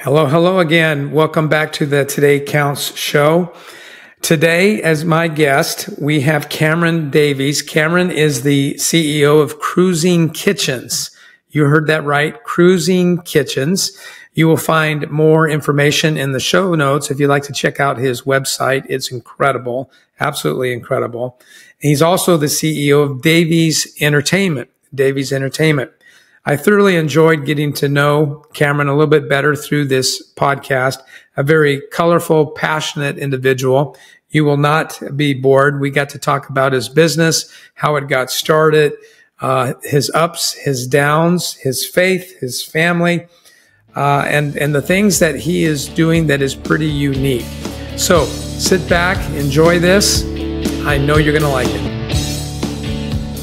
Hello, hello again. Welcome back to the Today Counts show. Today, as my guest, we have Cameron Davies. Cameron is the CEO of Cruising Kitchens. You heard that right, Cruising Kitchens. You will find more information in the show notes if you'd like to check out his website. It's incredible, absolutely incredible. He's also the CEO of Davies Entertainment. Davies Entertainment. I thoroughly enjoyed getting to know Cameron a little bit better through this podcast. A very colorful, passionate individual. You will not be bored. We got to talk about his business, how it got started, his ups, his downs, his faith, his family, and the things that he is doing that is pretty unique. So sit back, enjoy this. I know you're going to like it.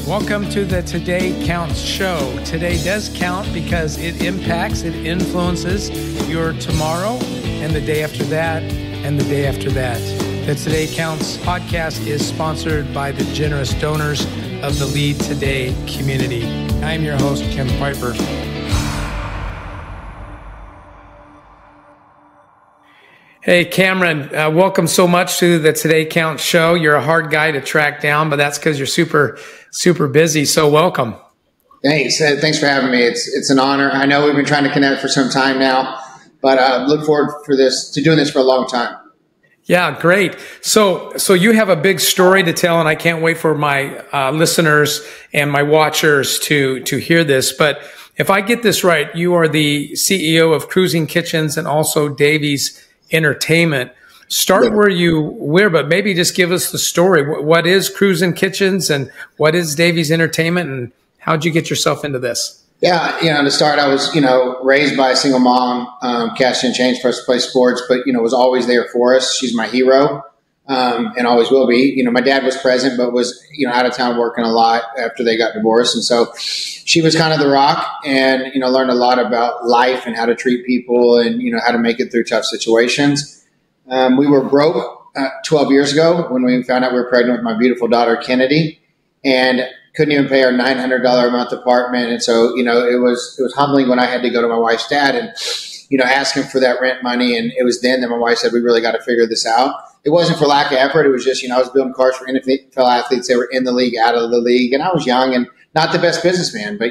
Welcome to the Today Counts show. Today does count because it impacts, it influences your tomorrow and the day after that and the day after that. The Today Counts podcast is sponsored by the generous donors of the Lead Today community. I'm your host, Kim Piper. Hey, Cameron, welcome so much to the Today Counts show. You're a hard guy to track down, but that's because you're super busy. So welcome. Thanks. Thanks for having me. It's an honor. I know we've been trying to connect for some time now, but look forward to doing this for a long time. Yeah, great. So you have a big story to tell, and I can't wait for my listeners and my watchers to hear this. But if I get this right, you are the CEO of Cruising Kitchens and also Davies Entertainment. Start where you were, but maybe just give us the story. What is Cruising Kitchens and what is Davies Entertainment, and how'd you get yourself into this? Yeah, to start, I was, raised by a single mom, cash and change for us to play sports, but, was always there for us. She's my hero, and always will be. My dad was present, but was, out of town working a lot after they got divorced. And so she was kind of the rock and, learned a lot about life and how to treat people and, how to make it through tough situations. We were broke 12 years ago when we found out we were pregnant with my beautiful daughter, Kennedy, and couldn't even pay our $900 a month apartment. And so, it was humbling when I had to go to my wife's dad and, ask him for that rent money. And it was then that my wife said, we really got to figure this out. It wasn't for lack of effort. It was just, I was building cars for NFL athletes. They were in the league, out of the league. And I was young and not the best businessman, but,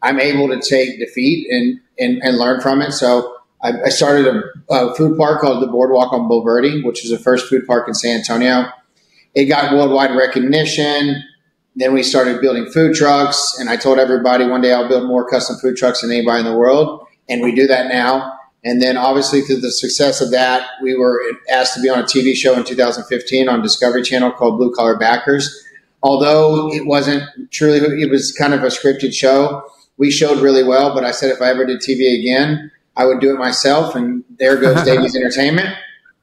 I'm able to take defeat and learn from it. So I started a food park called the Boardwalk on Bulverde, which was the first food park in San Antonio. It got worldwide recognition. Then we started building food trucks, and I told everybody one day I'll build more custom food trucks than anybody in the world, and we do that now. And then obviously through the success of that, we were asked to be on a TV show in 2015 on Discovery Channel called Blue Collar Backers. Although it wasn't truly, it was kind of a scripted show. We showed really well, but I said if I ever did TV again, I would do it myself, and there goes Davies Entertainment.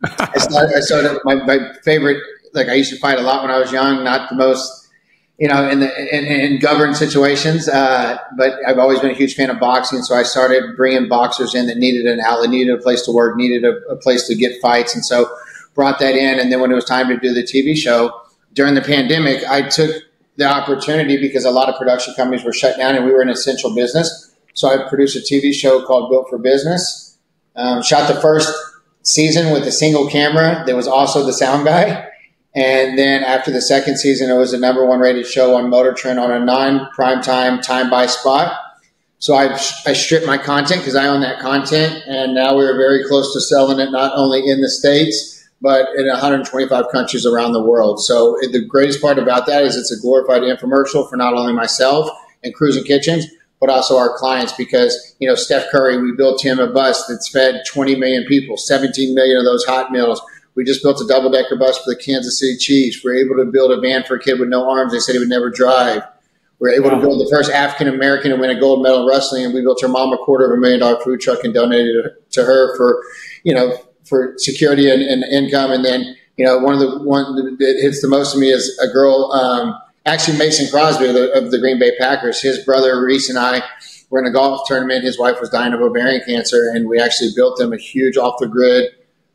I started my favorite, I used to fight a lot when I was young, not the most, in governed situations, but I've always been a huge fan of boxing, so I started bringing boxers in that needed an outlet, needed a place to work, needed a place to get fights, and so brought that in. And then when it was time to do the TV show during the pandemic, I took the opportunity because a lot of production companies were shut down and we were an essential business. So I produced a TV show called Built for Business. Shot the first season with a single camera. There was also the sound guy. And then after the second season, it was the #1 rated show on Motor Trend on a non-primetime time-buy spot. So I stripped my content because I own that content. And now we're very close to selling it not only in the States, but in 125 countries around the world. So the greatest part about that is it's a glorified infomercial for not only myself and Cruising Kitchens, but also our clients because, Steph Curry, we built him a bus that's fed 20 million people, 17 million of those hot meals. We just built a double-decker bus for the Kansas City Chiefs. We're able to build a van for a kid with no arms. They said he would never drive. We're able to build the first African-American to win a gold medal in wrestling, and we built her mom a $250,000 food truck and donated it to her for, for security and income. And then, one that hits the most of me is a girl, actually Mason Crosby of the Green Bay Packers. His brother Reese and I were in a golf tournament. His wife was dying of ovarian cancer, and we actually built them a huge off-the-grid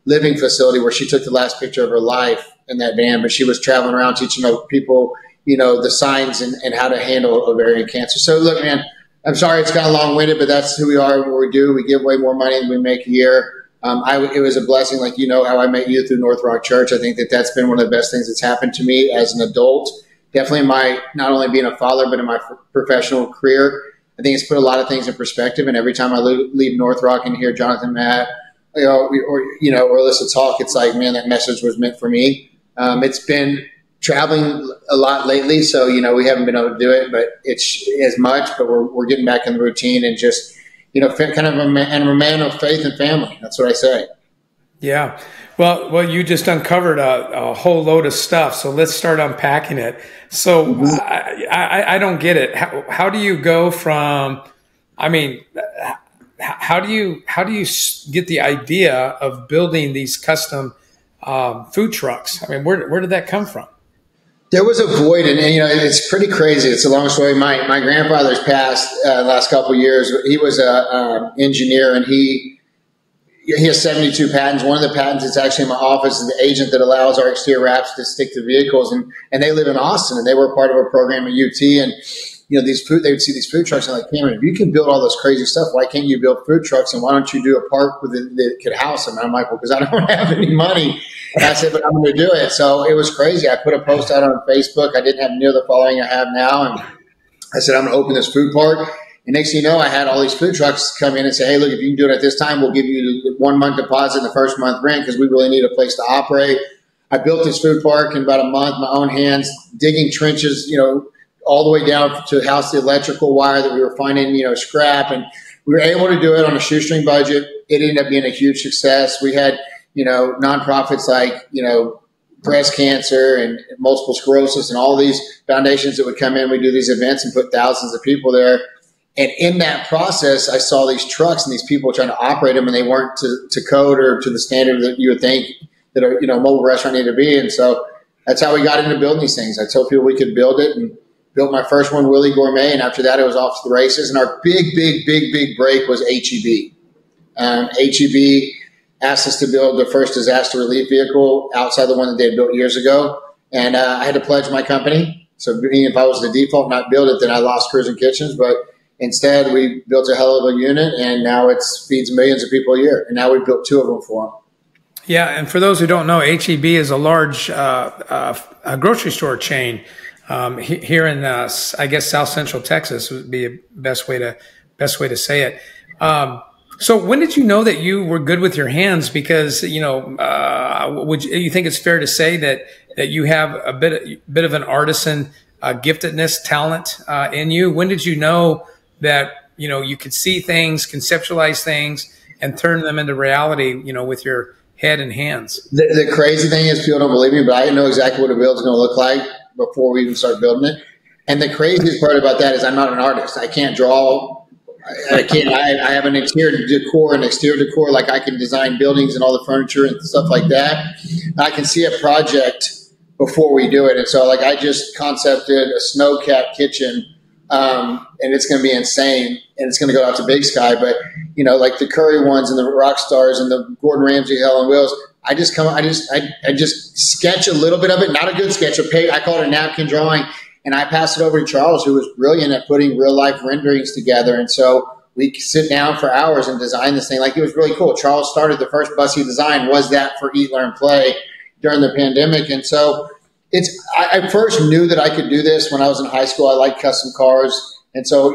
living facility where she took the last picture of her life in that van. But she was traveling around teaching people, the signs and how to handle ovarian cancer. So look, man, I'm sorry it's kind of long-winded, but that's who we are and what we do. We give away more money than we make a year. It was a blessing, like how I met you through North Rock Church. I think that's been one of the best things that's happened to me as an adult. Definitely not only being a father, but in my professional career. I think it's put a lot of things in perspective. And every time I leave North Rock and hear Jonathan, Matt, or Alyssa talk, it's like, man, that message was meant for me. It's been traveling a lot lately, so we haven't been able to do it, but it's as much. But we're getting back in the routine and just kind of a man of faith and family. That's what I say. Yeah. Well, you just uncovered a whole load of stuff. So let's start unpacking it. So I don't get it. How do you go from? I mean, how do you get the idea of building these custom food trucks? I mean, where did that come from? There was a void, and it's pretty crazy. It's a long story. My grandfather's passed the last couple of years. He was a engineer, and he has 72 patents. One of the patents that's actually in my office is the agent that allows our exterior wraps to stick to vehicles. And they live in Austin, and they were part of a program at UT. And they would see these food trucks and like, Cameron, if you can build all this crazy stuff, why can't you build food trucks? And why don't you do a park with it that could house them? And I'm like, well, because I don't have any money. And I said, but I'm going to do it. So it was crazy. I put a post out on Facebook. I didn't have near the following I have now. And I said, I'm going to open this food park. And next thing you know, I had all these food trucks come in and say, hey, look, if you can do it at this time, we'll give you 1 month deposit and the first month rent because we really need a place to operate. I built this food park in about a month, my own hands, digging trenches, all the way down to house the electrical wire that we were finding, scrap. And we were able to do it on a shoestring budget. It ended up being a huge success. We had, nonprofits like, breast cancer and multiple sclerosis and all these foundations that would come in. We do these events and put thousands of people there. And in that process, I saw these trucks and these people trying to operate them, and they weren't to code or to the standard that you would think that a mobile restaurant needed to be. And so that's how we got into building these things. I told people we could build it, and built my first one, Willie Gourmet, and after that, it was off to the races. And our big break was HEB. HEB asked us to build the first disaster relief vehicle outside the one that they had built years ago, and I had to pledge my company. So if I was the default not build it, then I lost Cruising Kitchens, but instead, we built a hell of a unit, and now it feeds millions of people a year. And now we've built 2 of them for them. Yeah, and for those who don't know, HEB is a large a grocery store chain here in, I guess, South Central Texas would be a best way to say it. So when did you know that you were good with your hands? Because would you think it's fair to say that you have a bit of an artisan giftedness, talent in you? When did you know that you could see things, conceptualize things, and turn them into reality, with your head and hands? The crazy thing is, people don't believe me, but I know exactly what a build's going to look like before we even start building it. And the craziest part about that is I'm not an artist. I can't draw. I can't. I have an interior decor and exterior decor. Like I can design buildings and all the furniture and stuff like that. I can see a project before we do it. And so, I just concepted a snow-capped kitchen. And it's going to be insane, and it's going to go out to Big Sky. But like the Curry ones and the Rock Stars and the Gordon Ramsay Hell on Wheels, I just sketch a little bit of it, not a good sketch. I call it a napkin drawing, and I pass it over to Charles, who was brilliant at putting real life renderings together. And so we sit down for hours and design this thing. Like it was really cool. Charles started the first bus he designed was that for Eat, Learn, Play during the pandemic, and so. I first knew that I could do this when I was in high school. I liked custom cars. And so,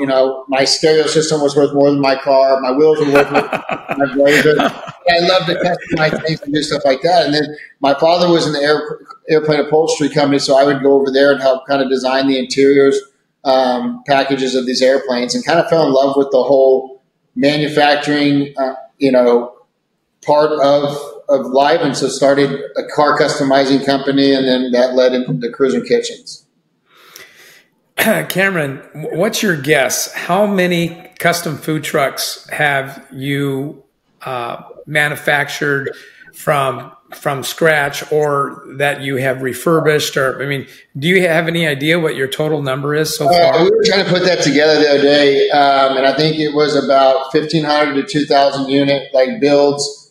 my stereo system was worth more than my car. My wheels were worth more than my Blazer. I loved to customize things and do stuff like that. And then my father was in the airplane upholstery company, so I would go over there and help kind of design the interiors, packages of these airplanes, and kind of fell in love with the whole manufacturing, part of life, and so started a car customizing company, and then that led into the Cruising Kitchens. Cameron, what's your guess? How many custom food trucks have you manufactured from scratch, or that you have refurbished? Or do you have any idea what your total number is so far? We were trying to put that together the other day, and I think it was about 1,500 to 2,000 unit builds.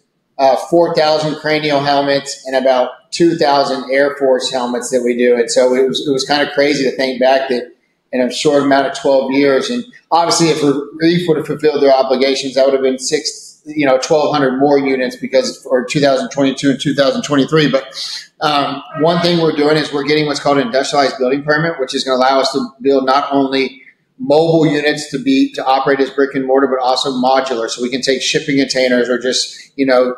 4,000 cranial helmets and about 2,000 Air Force helmets that we do. And so it was kind of crazy to think back that in a short amount of 12 years. And obviously, if Reef would have fulfilled their obligations, that would have been 1,200 more units for 2022 and 2023. But one thing we're doing is we're getting what's called an industrialized building permit, which is going to allow us to build not only mobile units to operate as brick and mortar, but also modular. So we can take shipping containers or just,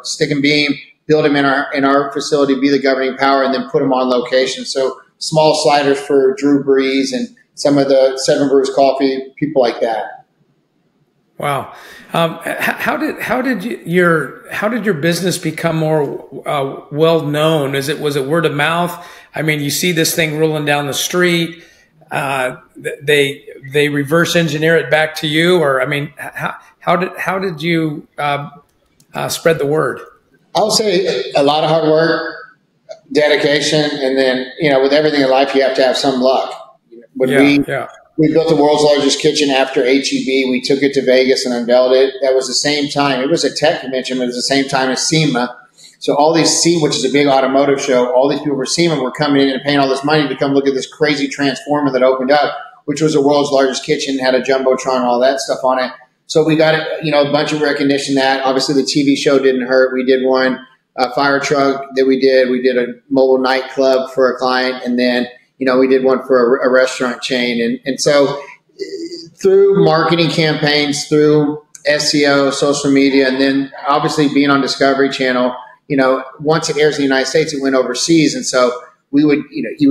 stick and beam, build them in our facility, be the governing power, and then put them on location. So small sliders for Drew Brees and some of the Seven Brews Coffee, people like that. Wow. How did your business become more well known? Was it word of mouth? I mean, you see this thing rolling down the street. They reverse engineer it back to you, or I mean, how did you spread the word? I'll say a lot of hard work, dedication, and then with everything in life, you have to have some luck. When we built the world's largest kitchen after HEB, we took it to Vegas and unveiled it. That was the same time. It was a tech convention, but it was the same time as SEMA. So all these which is a big automotive show, all these people for SEMA were coming in and paying all this money to come look at this crazy transformer that opened up, which was the world's largest kitchen, had a jumbotron, all that stuff on it. So we got a bunch of recognition. That obviously the TV show didn't hurt. We did one fire truck that we did. We did a mobile nightclub for a client, and then we did one for a restaurant chain. And so through marketing campaigns, through SEO, social media, and then obviously being on Discovery Channel. Once it airs in the United States, it went overseas. And so we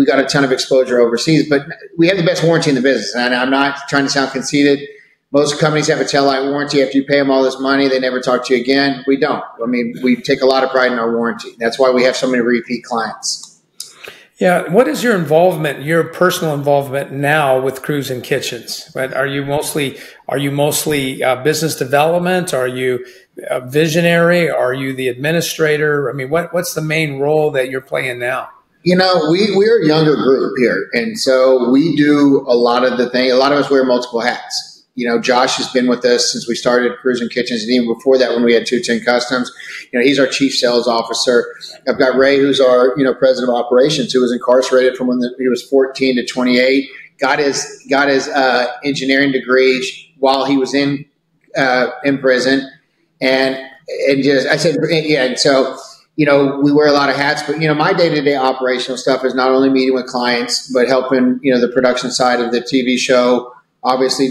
got a ton of exposure overseas, but we have the best warranty in the business. And I'm not trying to sound conceited. Most companies have a tail-light warranty. After you pay them all this money, they never talk to you again. We don't. I mean, we take a lot of pride in our warranty. That's why we have so many repeat clients. Yeah. What is your involvement, your personal involvement now with Cruising Kitchens? Right? Are you mostly business development? Are you a visionary? Are you the administrator? I mean, what's the main role that you're playing now? We're a younger group here. And so we do a lot of the things. A lot of us wear multiple hats. Josh has been with us since we started Cruising Kitchens, and even before that when we had 210 Customs. He's our chief sales officer. I've got Ray, who's our, president of operations, who was incarcerated from when he was 14 to 28, got his engineering degree while he was in prison. And just, I said, yeah. And so, we wear a lot of hats, but, my day-to-day operational stuff is not only meeting with clients, but helping, the production side of the TV show, obviously,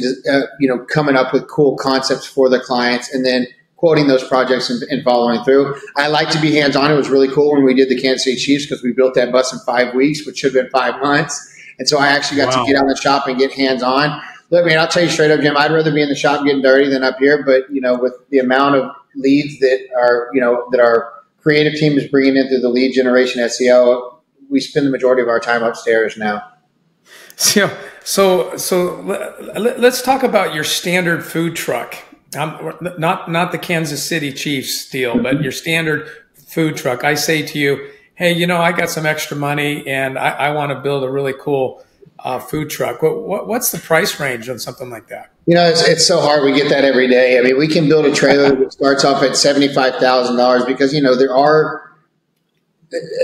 coming up with cool concepts for the clients and then quoting those projects and following through. I like to be hands-on. It was really cool when we did the Kansas City Chiefs because we built that bus in 5 weeks, which should have been 5 months. And so I actually got to get out in the shop and get hands-on. Look, man, I'll tell you straight up, Jim, I'd rather be in the shop getting dirty than up here. But, with the amount of leads that our creative team is bringing in through the lead generation SEO, we spend the majority of our time upstairs now. So let's talk about your standard food truck. Not the Kansas City Chiefs deal, but your standard food truck. I say to you, hey, I got some extra money and I want to build a really cool food truck. What's the price range on something like that? It's so hard. We get that every day. I mean, we can build a trailer that starts off at $75,000 because,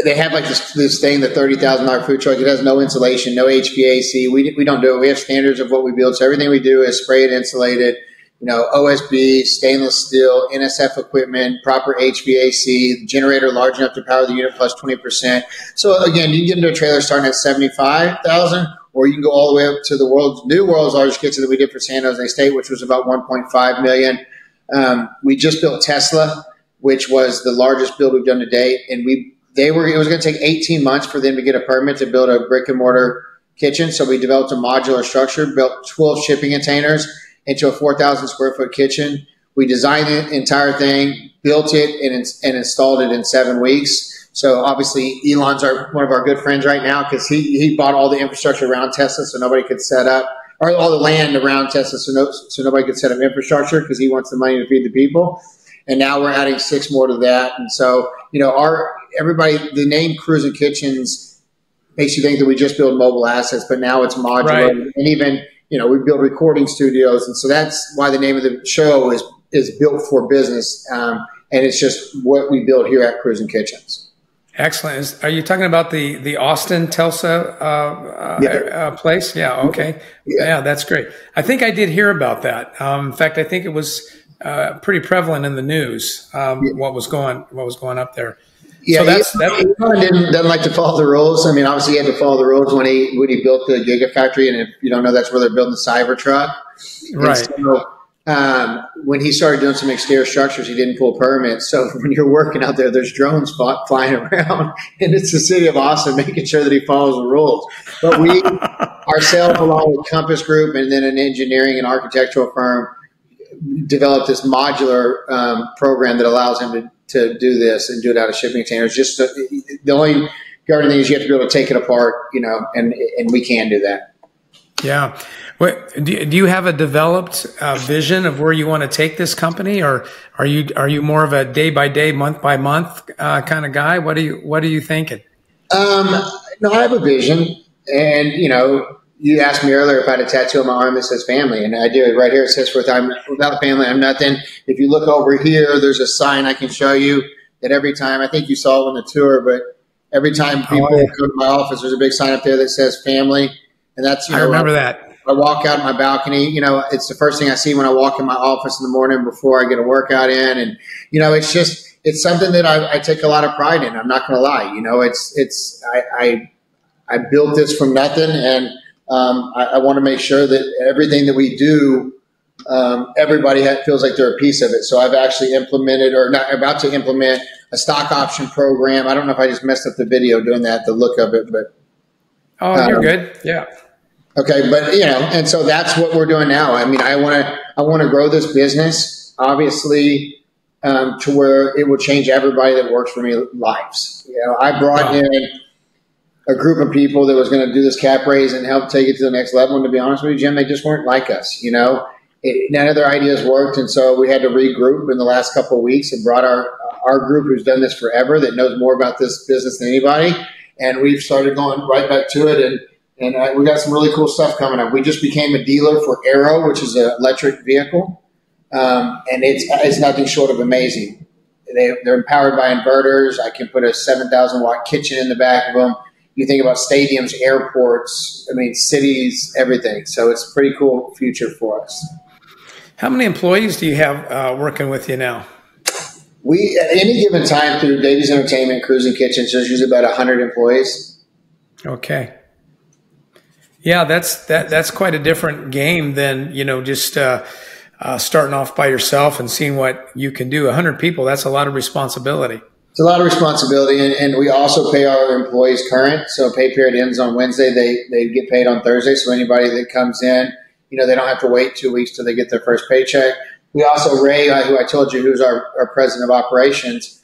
they have like this thing, the $30,000 food truck. It has no insulation, no HVAC. We don't do it. We have standards of what we build. So everything we do is sprayed, insulated, OSB, stainless steel, NSF equipment, proper HVAC, generator large enough to power the unit plus 20%. So again, you can get into a trailer starting at $75,000, or you can go all the way up to the world's largest kitchen that we did for San Jose State, which was about $1.5 million. We just built Tesla, which was the largest build we've done to date, and it was going to take 18 months for them to get a permit to build a brick and mortar kitchen. So we developed a modular structure, built 12 shipping containers into a 4,000 square foot kitchen. We designed the entire thing, built it, and installed it in 7 weeks. So obviously Elon's one of our good friends right now because he bought all the infrastructure around Tesla so nobody could set up, or all the land around Tesla so nobody could set up infrastructure because he wants the money to feed the people. And now we're adding 6 more to that. And so, the name Cruising Kitchens makes you think that we just build mobile assets, but now it's modular. Right. And even, we build recording studios. And so that's why the name of the show is Built for Business. And it's just what we build here at Cruising Kitchens. Excellent. Are you talking about the Austin Tulsa place? Yeah. Okay. Yeah, that's great. I think I did hear about that. In fact, I think it was pretty prevalent in the news. What was going up there? Yeah, So that's doesn't like to follow the rules. I mean, obviously, he had to follow the rules when he built the Gigafactory, and if you don't know, that's where they're building the Cybertruck. right. And so, when he started doing some exterior structures, he didn't pull permits. So when you're working out there, there's drones flying around, and it's the city of Austin making sure that he follows the rules. But we ourselves, along with Compass Group, and then an engineering and architectural firm, developed this modular program that allows him to do this and do it out of shipping containers. Just the only guarding thing is you have to be able to take it apart, and we can do that. Yeah. Do you have a developed vision of where you want to take this company, or are you more of a day by day, month by month kind of guy? What are you thinking? No, I have a vision, and you asked me earlier if I had a tattoo on my arm that says family, and I do. Right here it says, without family, I'm nothing. If you look over here, there's a sign I can show you that every time, I think you saw it on the tour, but every time people come to my office, there's a big sign up there that says family, and that's, I remember that. I walk out my balcony, it's the first thing I see when I walk in my office in the morning before I get a workout in. And, it's something that I take a lot of pride in. I'm not going to lie. I built this from nothing, and I want to make sure that everything that we do, everybody feels like they're a piece of it. So I've actually implemented, or not about to implement, a stock option program. I don't know if I just messed up the video doing that, the look of it, but. Oh, you're good. Yeah. Okay, but and so that's what we're doing now. I mean, I want to grow this business, obviously, to where it will change everybody that works for me lives. I brought in a group of people that was going to do this cap raise and help take it to the next level. And to be honest with you, Jim, they just weren't like us. None of their ideas worked, and so we had to regroup in the last couple of weeks and brought our group who's done this forever, that knows more about this business than anybody, and we've started going right back to it. And we got some really cool stuff coming up. We just became a dealer for Aero, which is an electric vehicle, and it's nothing short of amazing. They're empowered by inverters. I can put a 7,000-watt kitchen in the back of them. You think about stadiums, airports, cities, everything. So it's a pretty cool future for us. How many employees do you have working with you now? We, at any given time, through Davies Entertainment, Cruising Kitchens, there's usually about 100 employees. Okay. Yeah, that's quite a different game than, just starting off by yourself and seeing what you can do. 100 people, that's a lot of responsibility. It's a lot of responsibility, and we also pay our employees current. So pay period ends on Wednesday. They get paid on Thursday. So anybody that comes in, they don't have to wait 2 weeks till they get their first paycheck. We also, Ray, who I told you, who's our president of operations,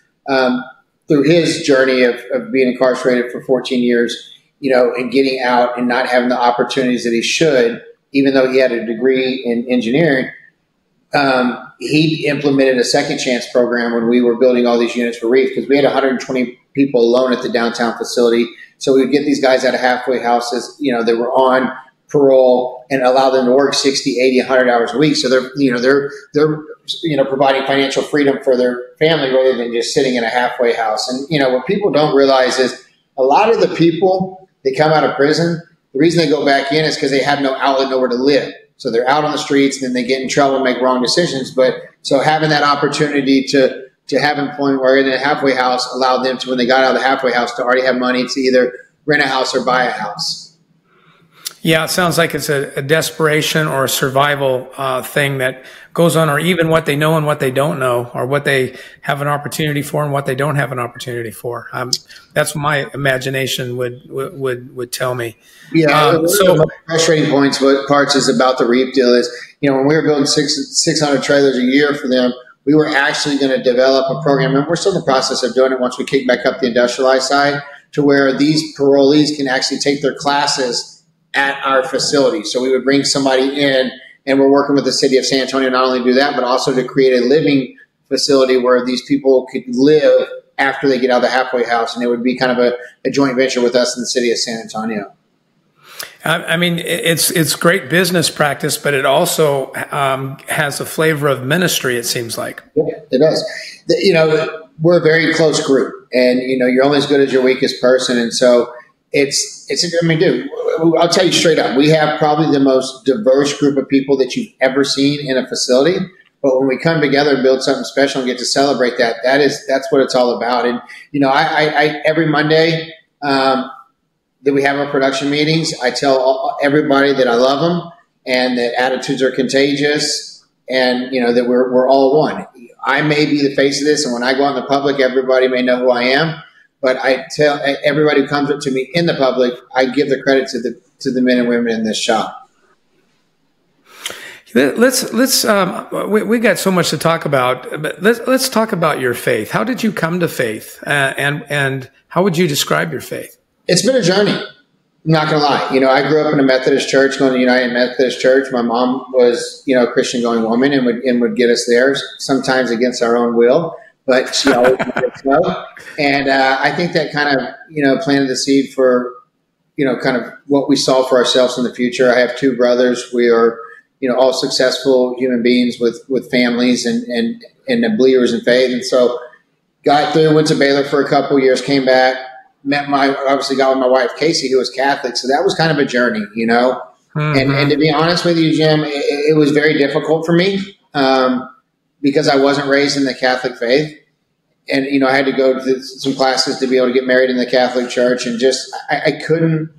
through his journey of being incarcerated for 14 years, and getting out and not having the opportunities that he should, even though he had a degree in engineering, he implemented a second chance program when we were building all these units for Reef, because we had 120 people alone at the downtown facility. So we would get these guys out of halfway houses, that were on parole, and allow them to work 60, 80, 100 hours a week. So they're providing financial freedom for their family rather than just sitting in a halfway house. And, what people don't realize is a lot of the people that come out of prison, the reason they go back in is because they have no outlet, nowhere to live. So they're out on the streets, and then they get in trouble and make wrong decisions. But so having that opportunity to have employment or in a halfway house allowed them to, when they got out of the halfway house, to already have money to either rent a house or buy a house. Yeah, it sounds like it's a desperation or a survival thing that goes on, or even what they know and what they don't know, or what they have an opportunity for and what they don't have an opportunity for. That's what my imagination would tell me. Yeah, so the frustrating parts is about the Reef deal is, when we were building 600 trailers a year for them, we were actually going to develop a program, and we're still in the process of doing it once we kick back up the industrialized side, to where these parolees can actually take their classes at our facility. So we would bring somebody in, and we're working with the city of San Antonio not only to do that, but also to create a living facility where these people could live after they get out of the halfway house. And it would be kind of a joint venture with us in the city of San Antonio. It's great business practice, but it also has a flavor of ministry, it seems like. Yeah, it does. We're a very close group. and you're only as good as your weakest person. And so I mean, dude, I'll tell you straight up, we have probably the most diverse group of people that you've ever seen in a facility. But when we come together and build something special and get to celebrate that's what it's all about. And I every Monday that we have our production meetings, I tell everybody that I love them and that attitudes are contagious, and that we're all one. I may be the face of this, and when I go out in the public, everybody may know who I am. But I tell everybody who comes up to me in the public, I give the credit to the men and women in this shop. We got so much to talk about, but let's talk about your faith. How did you come to faith, and how would you describe your faith? It's been a journey. I'm not going to lie. I grew up in a Methodist church, going to United Methodist Church. My mom was, a Christian going woman, and would get us there, sometimes against our own will, but she always let us know. And I think that kind of, planted the seed for, kind of what we saw for ourselves in the future. I have two brothers. We are, all successful human beings with families and believers in faith. And so got through, went to Baylor for a couple of years, came back, obviously got with my wife, Casey, who was Catholic. So that was kind of a journey, Mm-hmm. And to be honest with you, Jim, it was very difficult for me because I wasn't raised in the Catholic faith. And, I had to go to some classes to be able to get married in the Catholic Church, and just, I couldn't,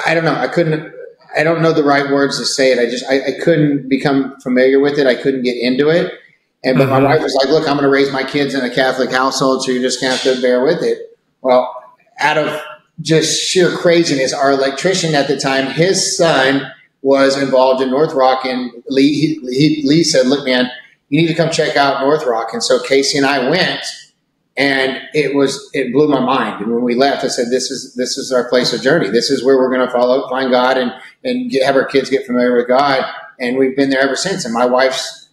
I don't know. I don't know the right words to say it. I couldn't become familiar with it. I couldn't get into it. But my wife was like, look, I'm going to raise my kids in a Catholic household, so you're just going to have to bear with it. Well, out of just sheer craziness, our electrician at the time, his son was involved in North Rock, and Lee said, look, man, you need to come check out North Rock. And so Casey and I went, and it blew my mind. And when we left, I said, this is our place of journey. This is where we're going to find God and have our kids get familiar with God. And we've been there ever since. And my wife's,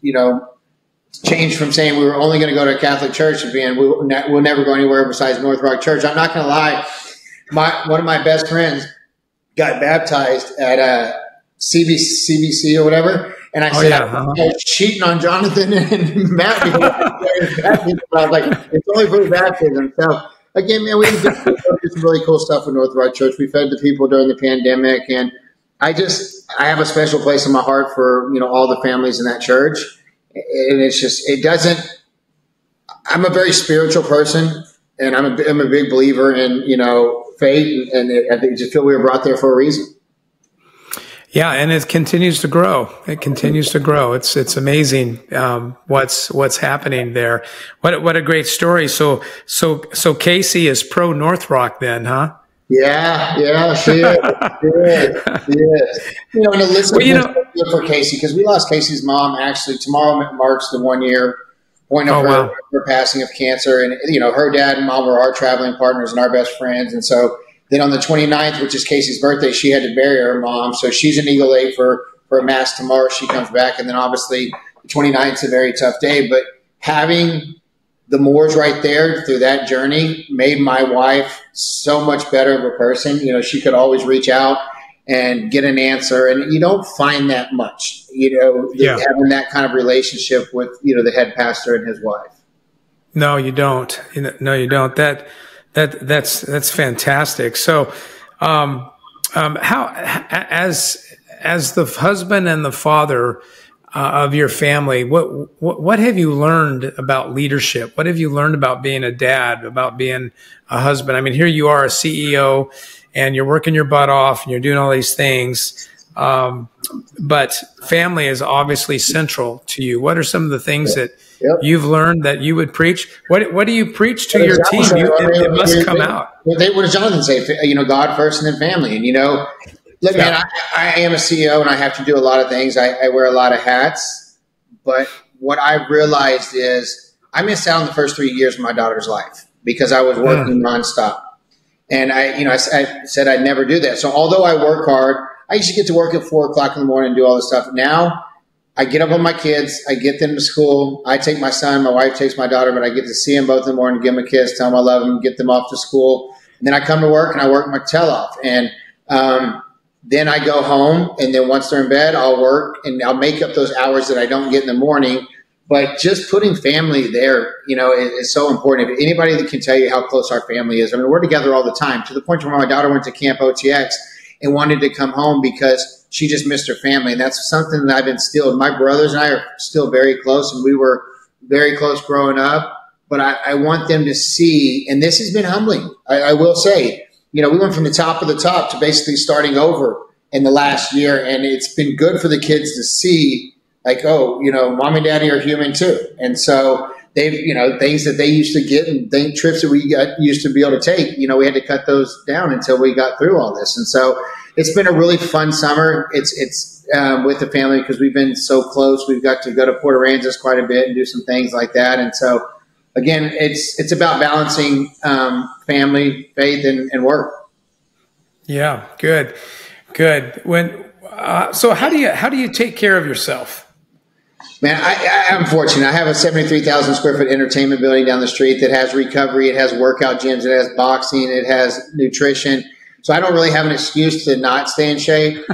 changed from saying we were only going to go to a Catholic church to being we'll never go anywhere besides North Rock Church. I'm not going to lie. One of my best friends got baptized at CBC or whatever. And I said, I was cheating on Jonathan and Matt. I was like, it's only for the baptism. So, again, man, we did some really cool stuff with North Rock Church. We fed the people during the pandemic. And I have a special place in my heart for, all the families in that church. And it's just, I'm a very spiritual person, and I'm a big believer in, faith. And I think just feel we were brought there for a reason. Yeah, and it continues to grow. It continues to grow. It's amazing what's happening there. What a great story. So Casey is pro North Rock then, huh? Yeah, she is. She is. And to listen good for Casey, because we lost Casey's mom. Actually, tomorrow marks the 1 year point of her passing of cancer, and her dad and mom were our traveling partners and our best friends, and so. Then on the 29th, which is Casey's birthday, she had to bury her mom. So she's in Eagle Lake for a mass tomorrow. She comes back. And then obviously the 29th is a very tough day. But having the Moores right there through that journey made my wife so much better of a person. She could always reach out and get an answer. And you don't find that much, having that kind of relationship with, the head pastor and his wife. No, you don't. No, you don't. That's fantastic. So, how as the husband and the father of your family, what have you learned about leadership? What have you learned about being a dad, about being a husband? I mean, here you are, a CEO, and you're working your butt off, and you're doing all these things. But family is obviously central to you. What are some of the things that you've learned that you would preach? What do you preach to your team? It must come out. What does Jonathan say? God first and then family. And, look, man, I am a CEO and I have to do a lot of things. I wear a lot of hats. But what I've realized is I missed out on the first 3 years of my daughter's life because I was working nonstop. And I said I'd never do that. So although I work hard, I used to get to work at 4 o'clock in the morning and do all this stuff. Now I get up with my kids. I get them to school. I take my son. My wife takes my daughter, but I get to see them both in the morning, give them a kiss, tell them I love them, get them off to school. And then I come to work and I work my tail off. And then I go home. And then once they're in bed, I'll work and I'll make up those hours that I don't get in the morning But just putting family there, is so important. If anybody that can tell you how close our family is, I mean, we're together all the time, to the point where my daughter went to Camp OTX and wanted to come home because she just missed her family. And that's something that I've instilled. My brothers and I are still very close, and we were very close growing up. But I want them to see, and this has been humbling, I will say, we went from the top of the top to basically starting over in the last year. And it's been good for the kids to see, like, oh, mom and daddy are human too. And so they've, things that they used to get and trips that we used to be able to take, we had to cut those down until we got through all this. And so it's been a really fun summer. It's with the family because we've been so close. We've got to go to Port Aransas quite a bit and do some things like that. And so, again, it's about balancing family, faith, and work. Yeah, good. So how do you take care of yourself? Man, I'm fortunate. I have a 73,000 square foot entertainment building down the street that has recovery. It has workout gyms. It has boxing. It has nutrition. So I don't really have an excuse to not stay in shape.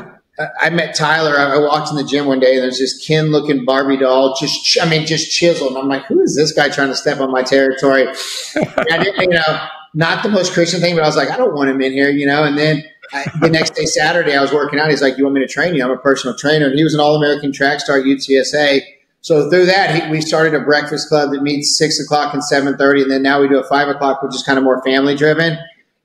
I met Tyler. I walked in the gym one day, and there's this Ken-looking Barbie doll, just chiseled. And I'm like, who is this guy trying to step on my territory? I didn't, not the most Christian thing, but I was like, I don't want him in here, And then the next day, Saturday, I was working out. He's like, you want me to train you? I'm a personal trainer. And he was an All-American track star at UTSA. So through that, we started a breakfast club that meets 6 o'clock and 7:30. And then now we do a 5 o'clock, which is kind of more family driven.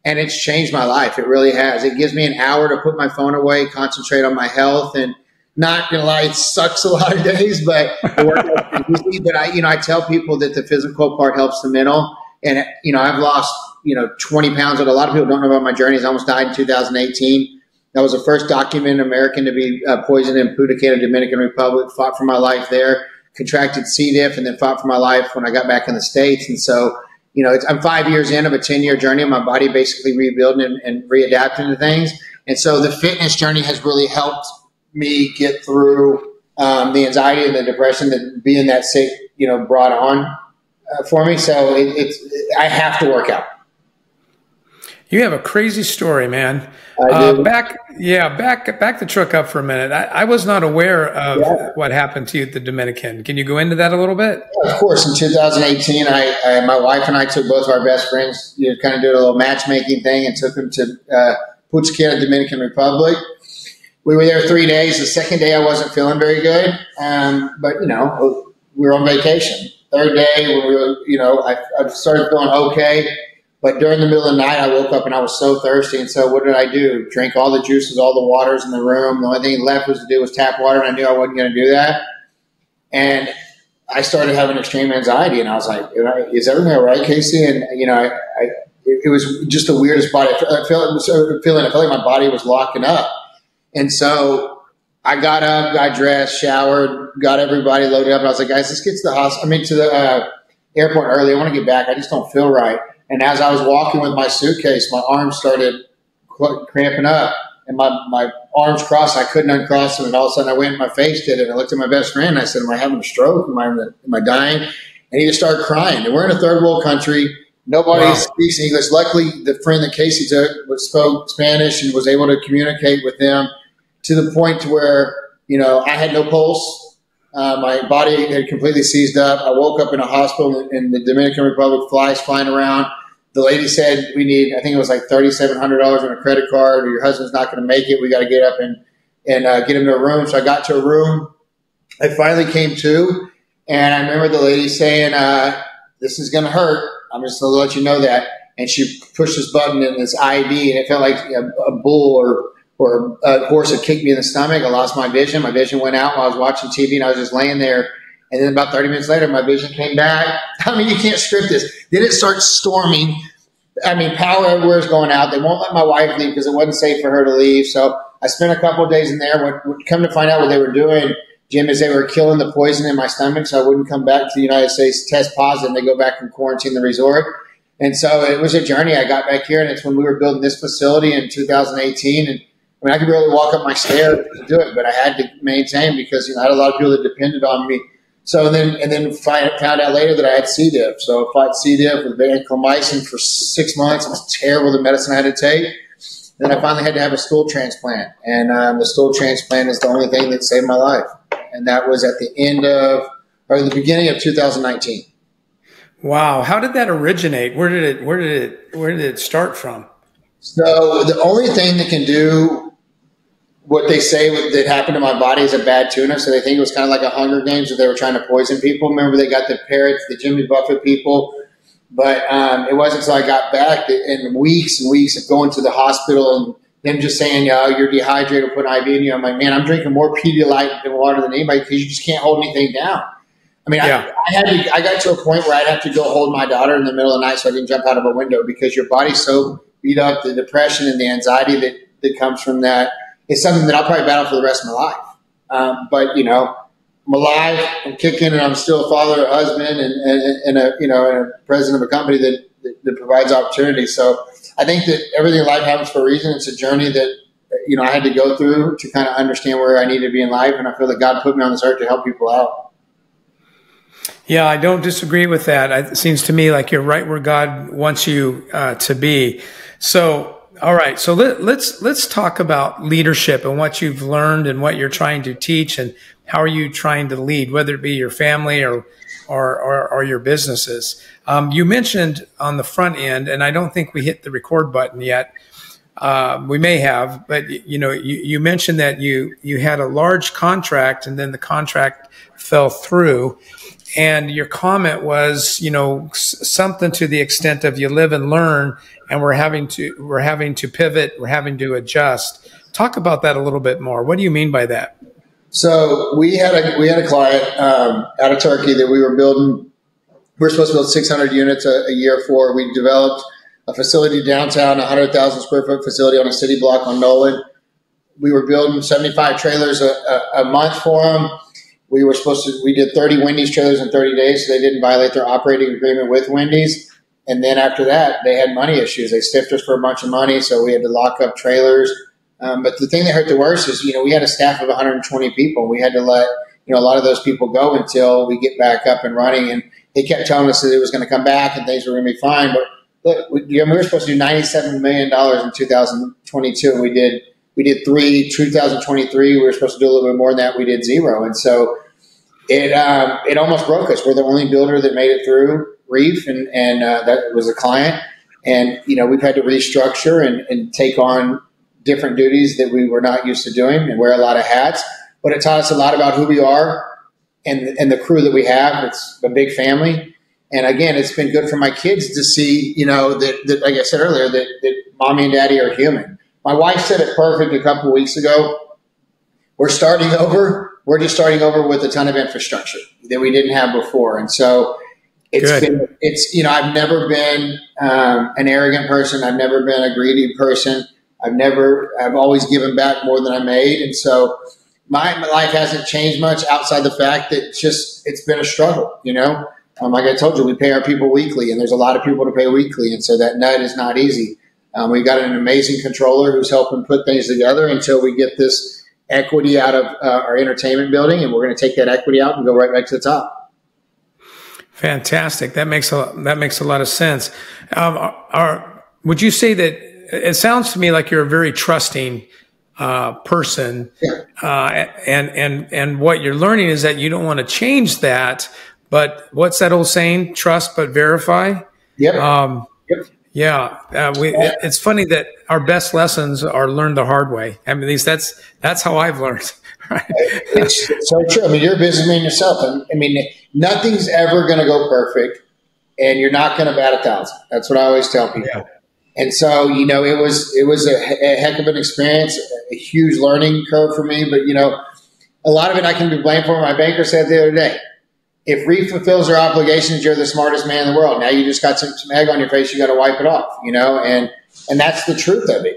And it's changed my life. It really has. It gives me an hour to put my phone away, concentrate on my health, and not going to lie, it sucks a lot of days, but the workout is easy. But I tell people that the physical part helps the mental. And, I've lost, 20 pounds. But a lot of people don't know about my journeys. I almost died in 2018. I was the first documented American to be poisoned in Punta Cana, Dominican Republic, fought for my life there, contracted C. diff, and then fought for my life when I got back in the States. And so, I'm 5 years in of a 10-year journey of my body basically rebuilding and readapting to things. And so the fitness journey has really helped me get through the anxiety and the depression that being that sick, brought on for me. So I have to work out. You have a crazy story, man. Back the truck up for a minute. I was not aware of what happened to you at the Dominican. Can you go into that a little bit? Yeah, of course. In 2018, my wife and I took both of our best friends, kind of did a little matchmaking thing and took them to Punta Cana, Dominican Republic. We were there 3 days. The second day I wasn't feeling very good, but we were on vacation. Third day, I started feeling okay. But during the middle of the night, I woke up and I was so thirsty. And so what did I do? Drink all the juices, all the waters in the room. The only thing left was to do was tap water, and I knew I wasn't going to do that. And I started having extreme anxiety, and I was like, is everything all right, Casey? And, it was just the weirdest body. I felt like my body was locking up. And so I got up, got dressed, showered, got everybody loaded up. And I was like, guys, let's get to the airport early. I want to get back. I just don't feel right. And as I was walking with my suitcase, my arms started cramping up, and my arms crossed. I couldn't uncross them, and all of a sudden I went and my face did it. And I looked at my best friend, and I said, am I having a stroke? Am I dying? And he just started crying. And we're in a third world country. Nobody speaks English. Luckily, the friend that Casey took spoke Spanish and was able to communicate with them to the point to where, I had no pulse. My body had completely seized up. I woke up in a hospital in the Dominican Republic, flies flying around. The lady said, we need, I think it was like $3,700 on a credit card, or your husband's not going to make it. We got to get up and get him to a room. So I got to a room. I finally came to, and I remember the lady saying, this is going to hurt. I'm just going to let you know that. And she pushed this button in this IV, and it felt like a bull or a horse had kicked me in the stomach. I lost my vision. My vision went out while I was watching TV, and I was just laying there. And then about 30 minutes later, my vision came back. I mean, you can't script this. Then it starts storming. I mean, power everywhere is going out. They won't let my wife leave because it wasn't safe for her to leave. So I spent a couple of days in there. What come to find out what they were doing, Jim, is they were killing the poison in my stomach so I wouldn't come back to the United States, test positive, and they go back and quarantine the resort. And so it was a journey. I got back here, and it's when we were building this facility in 2018. And I mean, I could barely walk up my stairs to do it, but I had to maintain because I had a lot of people that depended on me. So then found out later that I had C. diff. So I fought C. diff with vancomycin for 6 months. It was terrible, the medicine I had to take. Then I finally had to have a stool transplant. And the stool transplant is the only thing that saved my life. And that was at the end of or the beginning of 2019. Wow. How did that originate? Where did it start from? So the only thing that can do what they say that happened to my body is a bad tuna. So they think it was kind of like a Hunger Games where they were trying to poison people. Remember, they got the parrots, the Jimmy Buffett people. But it wasn't until I got back in weeks and weeks of going to the hospital and them just saying, "Oh, you're dehydrated, put an IV in you." I'm like, man, I'm drinking more Pedialyte and water than anybody because you just can't hold anything down. I mean, Yeah. I got to a point where I'd have to go hold my daughter in the middle of the night so I didn't jump out of a window because your body's so beat up. The depression and the anxiety that comes from that is something that I'll probably battle for the rest of my life. But, you know, I'm alive, I'm kicking, and I'm still a father, a husband, and a president of a company that provides opportunity. So I think that everything in life happens for a reason. It's a journey that, you know, I had to go through to kind of understand where I need to be in life. And I feel that God put me on this earth to help people out. Yeah, I don't disagree with that. It seems to me like you're right where God wants you to be. So, all right. So let's talk about leadership and what you've learned and what you're trying to teach and how are you trying to lead, whether it be your family or your businesses. You mentioned on the front end, and I don't think we hit the record button yet. We may have, but you mentioned that you had a large contract and then the contract fell through. And your comment was, something to the extent of you live and learn, and we're having to pivot, we're having to adjust. Talk about that a little bit more. What do you mean by that? So we had a client out of Turkey that we were building. We were supposed to build 600 units a year for. We developed a facility downtown, a 100,000 square foot facility on a city block on Nolan. We were building 75 trailers a month for them. We did 30 Wendy's trailers in 30 days, so they didn't violate their operating agreement with Wendy's. And then after that, they had money issues. They stiffed us for a bunch of money, so we had to lock up trailers. But the thing that hurt the worst is, we had a staff of 120 people. We had to let, a lot of those people go until we get back up and running. And they kept telling us that it was going to come back and things were going to be fine. But look, we were supposed to do $97 million in 2022, and we did 2023, we were supposed to do a little bit more than that. We did 0. And so it almost broke us. We're the only builder that made it through Reef, and that was a client. And, we've had to restructure and take on different duties that we were not used to doing and wear a lot of hats. But it taught us a lot about who we are and the crew that we have. It's a big family. And again, it's been good for my kids to see, that like I said earlier, that mommy and daddy are human. My wife said it perfect a couple of weeks ago. We're starting over. We're just starting over with a ton of infrastructure that we didn't have before. And so I've never been an arrogant person. I've never been a greedy person. I've always given back more than I made. And so my life hasn't changed much outside the fact that it's been a struggle, Like I told you, we pay our people weekly, and there's a lot of people to pay weekly. And so that nut is not easy. We've got an amazing controller who's helping put things together until we get this equity out of our entertainment building, and we're going to take that equity out and go right back to the top. Fantastic. That makes a lot of sense. Would you say that it sounds to me like you're a very trusting person, and what you're learning is that you don't want to change that. But what's that old saying? Trust but verify. Yep. Yep. Yeah, it's funny that our best lessons are learned the hard way. I mean, at least that's how I've learned. Right? It's so true. I mean, you're a businessman yourself. I mean, nothing's ever going to go perfect, and you're not going to bat 1,000. That's what I always tell people. Yeah. And so, it was a heck of an experience, a huge learning curve for me. But a lot of it I can be blamed for. My banker said the other day, if Reef fulfills their obligations, you're the smartest man in the world. Now you just got some egg on your face. You got to wipe it off, and that's the truth of it,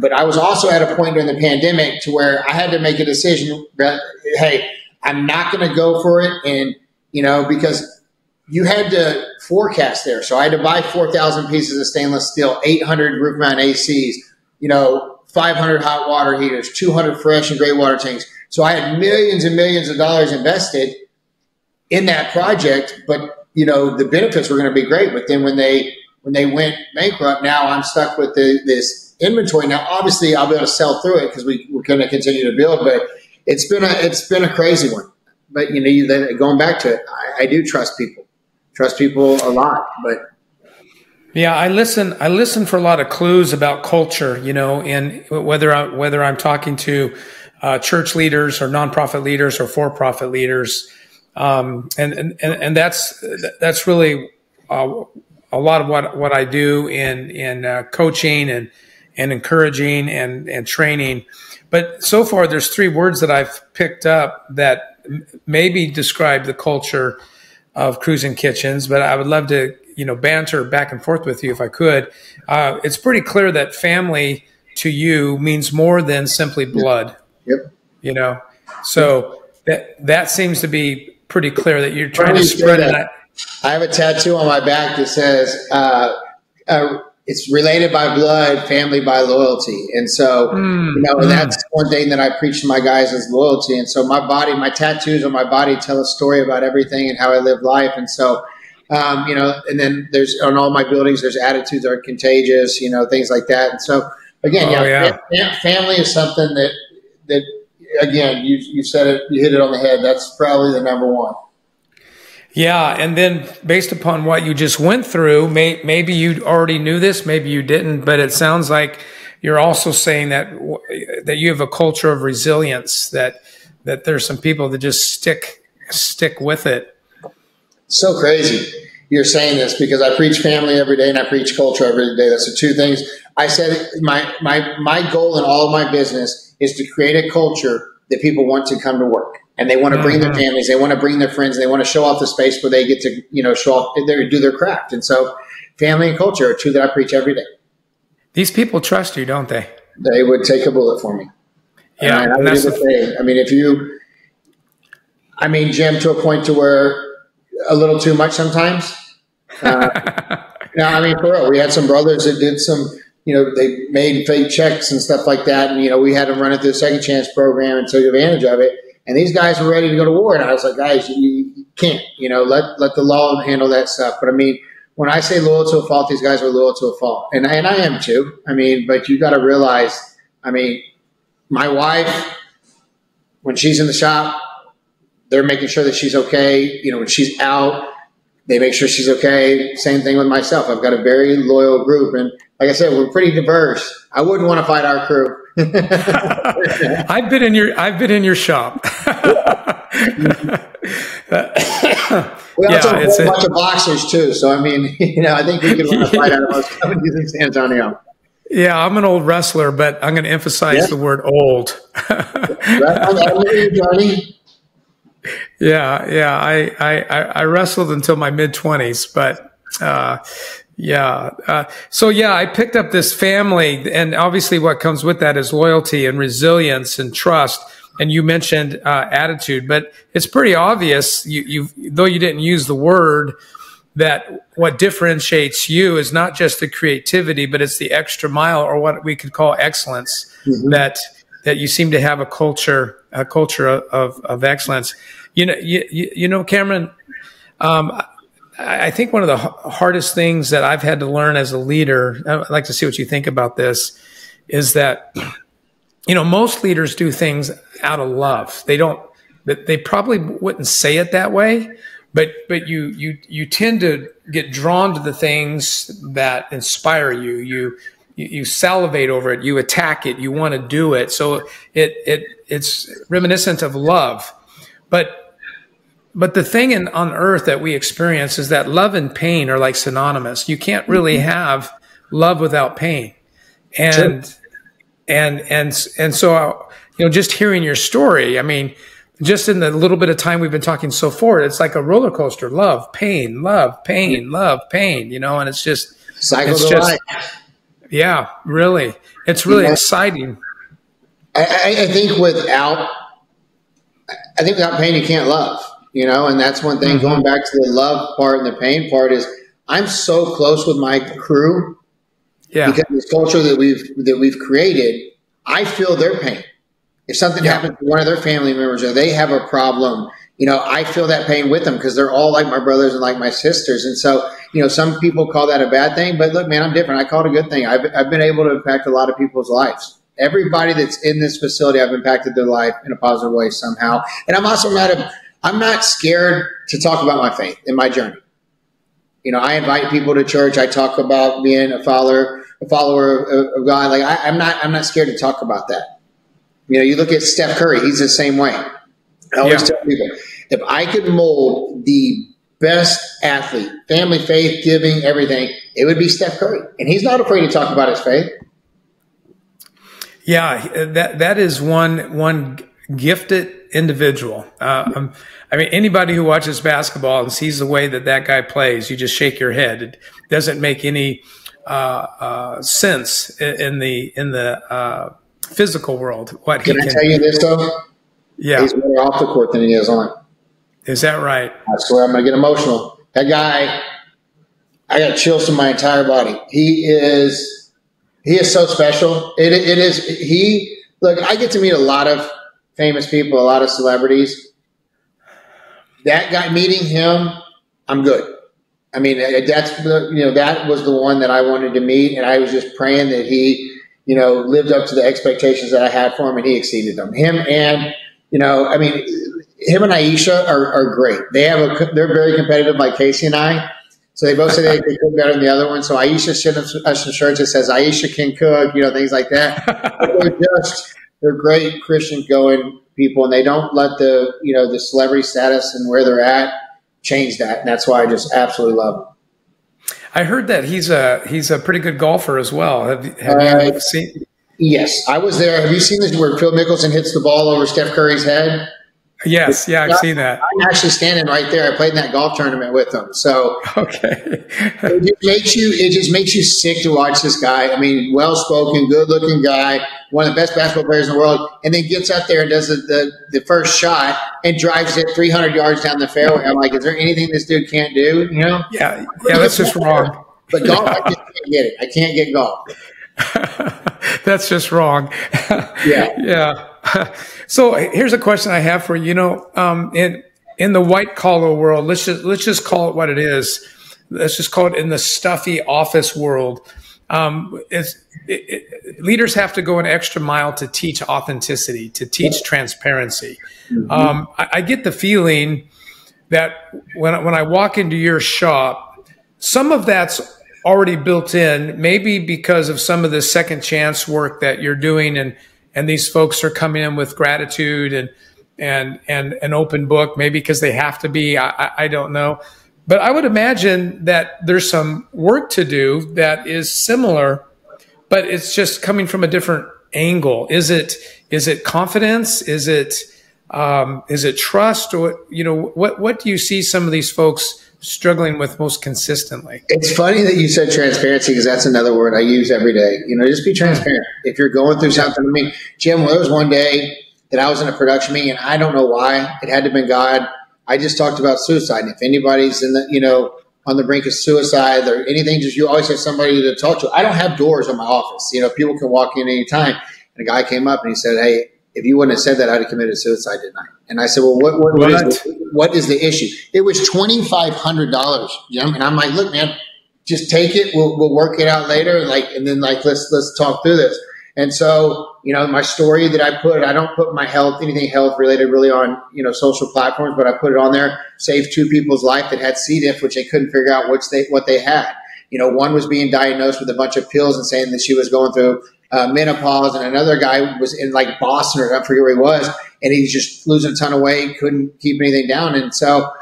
But I was also at a point during the pandemic to where I had to make a decision that, hey, I'm not going to go for it. And, because you had to forecast there. So I had to buy 4,000 pieces of stainless steel, 800 roof mount ACs, 500 hot water heaters, 200 fresh and gray water tanks. So I had millions and millions of dollars invested in that project, but the benefits were going to be great. But then when they went bankrupt, now I'm stuck with this inventory. Now, obviously, I'll be able to sell through it because we're going to continue to build. But it's been a crazy one. but going back to it, I do trust people a lot, but. Yeah, I listen for a lot of clues about culture, and whether I'm talking to church leaders or nonprofit leaders or for-profit leaders, and that's really a lot of what I do in coaching and encouraging and training. But so far, there's three words that I've picked up that maybe describe the culture of Cruising Kitchens, but I would love to banter back and forth with you if I could. It's pretty clear that family to you means more than simply blood. Yep. So that seems to be pretty clear that you're trying to spread it. I have a tattoo on my back that says it's related by blood, family by loyalty. And so, and that's one thing that I preach to my guys is loyalty. And so my tattoos on my body tell a story about everything and how I live life. And so, and then there's on all my buildings, there's attitudes that are contagious, things like that. And so again, family is something that again, you said it, you hit it on the head. That's probably the number one. Yeah. And then based upon what you just went through, maybe you already knew this, maybe you didn't, but it sounds like you're also saying that you have a culture of resilience, that there's some people that just stick with it. So crazy you're saying this because I preach family every day and I preach culture every day. That's the two things. I said my goal in all of my business is to create a culture that people want to come to work and they want to bring their families, they want to bring their friends, and they want to show off the space where they get to show off, do their craft. And so family and culture are two that I preach every day. These people trust you, don't they? They would take a bullet for me. Yeah, and that's the thing. I mean, Jim, to a point to where a little too much sometimes. For real, we had some brothers that did some, they made fake checks and stuff like that. And, we had them run it through the second chance program and take advantage of it. And these guys were ready to go to war. And I was like, guys, you can't, let the law handle that stuff. But when I say loyal to a fault, these guys are loyal to a fault. And I am too. But you got to realize, my wife, when she's in the shop, they're making sure that she's okay. When she's out, they make sure she's okay. Same thing with myself. I've got a very loyal group. And like I said, we're pretty diverse. I wouldn't want to fight our crew. I've been in your shop. We also have a bunch of boxers too. So, I think we could win a fight out of us coming to San Antonio. Yeah, I'm an old wrestler, but I'm going to emphasize the word old. I wrestled until my mid-20s, but I picked up this family, and obviously what comes with that is loyalty and resilience and trust. And you mentioned attitude, but it's pretty obvious, though you didn't use the word, that what differentiates you is not just the creativity, but it's the extra mile, or what we could call excellence. That you seem to have a culture of excellence. Cameron, I think one of the hardest things that I've had to learn as a leader, I'd like to see what you think about this, is that, most leaders do things out of love. They probably wouldn't say it that way, but you tend to get drawn to the things that inspire you. You salivate over it, you attack it, you want to do it. So it's reminiscent of love. But the thing on earth that we experience is that love and pain are like synonymous. You can't really have love without pain. And so, just hearing your story, just in the little bit of time we've been talking so far, it's like a roller coaster. Love, pain, love, pain, love, pain, and it's just cycles of life. Yeah, really. It's really exciting. I think without pain, you can't love, and that's one thing. Going back to the love part and the pain part is I'm so close with my crew because this culture that we've created, I feel their pain. If something happens to one of their family members or they have a problem, I feel that pain with them because they're all like my brothers and like my sisters. And so, some people call that a bad thing, but look, man, I'm different. I call it a good thing. I've been able to impact a lot of people's lives. Everybody that's in this facility, I've impacted their life in a positive way somehow. And I'm also not I'm not scared to talk about my faith and my journey. You know, I invite people to church. I talk about being a follower of God. Like I'm not scared to talk about that. You know, you look at Steph Curry; he's the same way. I always tell people, if I could mold the best athlete, family, faith, giving, everything, it would be Steph Curry, and he's not afraid to talk about his faith. Yeah, that is one gifted individual. I mean, anybody who watches basketball and sees the way that guy plays, you just shake your head. It doesn't make any sense in the physical world. What Can I tell you this though? Yeah, he's more off the court than he is on. Is that right? I swear, I'm gonna get emotional. That guy, I got chills to my entire body. He is so special. It is. Look, I get to meet a lot of famous people, a lot of celebrities. That guy, meeting him, I'm good. I mean, that was the one that I wanted to meet, and I was just praying that he, lived up to the expectations that I had for him, and he exceeded them. Him and, him and Aisha are great. They're very competitive, like Casey and I. So they both say they cook better than the other one. So Aisha sent us some shirts that says Aisha can cook, things like that. They're great Christian going people, and they don't let the celebrity status and where they're at change that. And that's why I just absolutely love them. I heard that he's a pretty good golfer as well. Have you seen? Yes, I was there. Have you seen this where Phil Mickelson hits the ball over Steph Curry's head? Yes, yeah, I've seen that. I'm actually standing right there. I played in that golf tournament with him. So okay, it just makes you sick to watch this guy. I mean, well-spoken, good-looking guy, one of the best basketball players in the world, and then gets out there and does the first shot and drives it 300 yards down the fairway. I'm like, is there anything this dude can't do? Yeah, that's just wrong. But golf, I just can't get it. I can't get golf. That's just wrong. Yeah. So here's a question I have for you. In the white collar world, let's just call it what it is. Let's just call it in the stuffy office world. Leaders have to go an extra mile to teach authenticity, to teach transparency. Mm-hmm. I get the feeling that when I walk into your shop, some of that's already built in, maybe because of some of the second chance work that you're doing, and these folks are coming in with gratitude and an open book, maybe because they have to be. I don't know, but I would imagine that there's some work to do that is similar, but it's just coming from a different angle. Is it confidence? Is it trust? Or what do you see some of these folks struggling with most consistently? It's funny that you said transparency, because that's another word I use every day. Just be transparent. If you're going through something, Jim, there was one day that I was in a production meeting, and I don't know why. It had to have been God. I just talked about suicide. And if anybody's in the, on the brink of suicide or anything, just you always have somebody to talk to. I don't have doors in my office. People can walk in anytime. And a guy came up and he said, "Hey, if you wouldn't have said that, I'd have committed suicide tonight." And I said, "Well, what is the issue?" It was $2,500, Jim. And I'm like, "Look, man, just take it. We'll work it out later. And then let's talk through this." And so, my story that I don't put my anything health related really on, social platforms, but I put it on there. Saved 2 people's life that had C. diff, which they couldn't figure out what they had. One was being diagnosed with a bunch of pills and saying that she was going through menopause, and another guy was in Boston, or I forget where he was, and he's just losing a ton of weight, couldn't keep anything down. And so,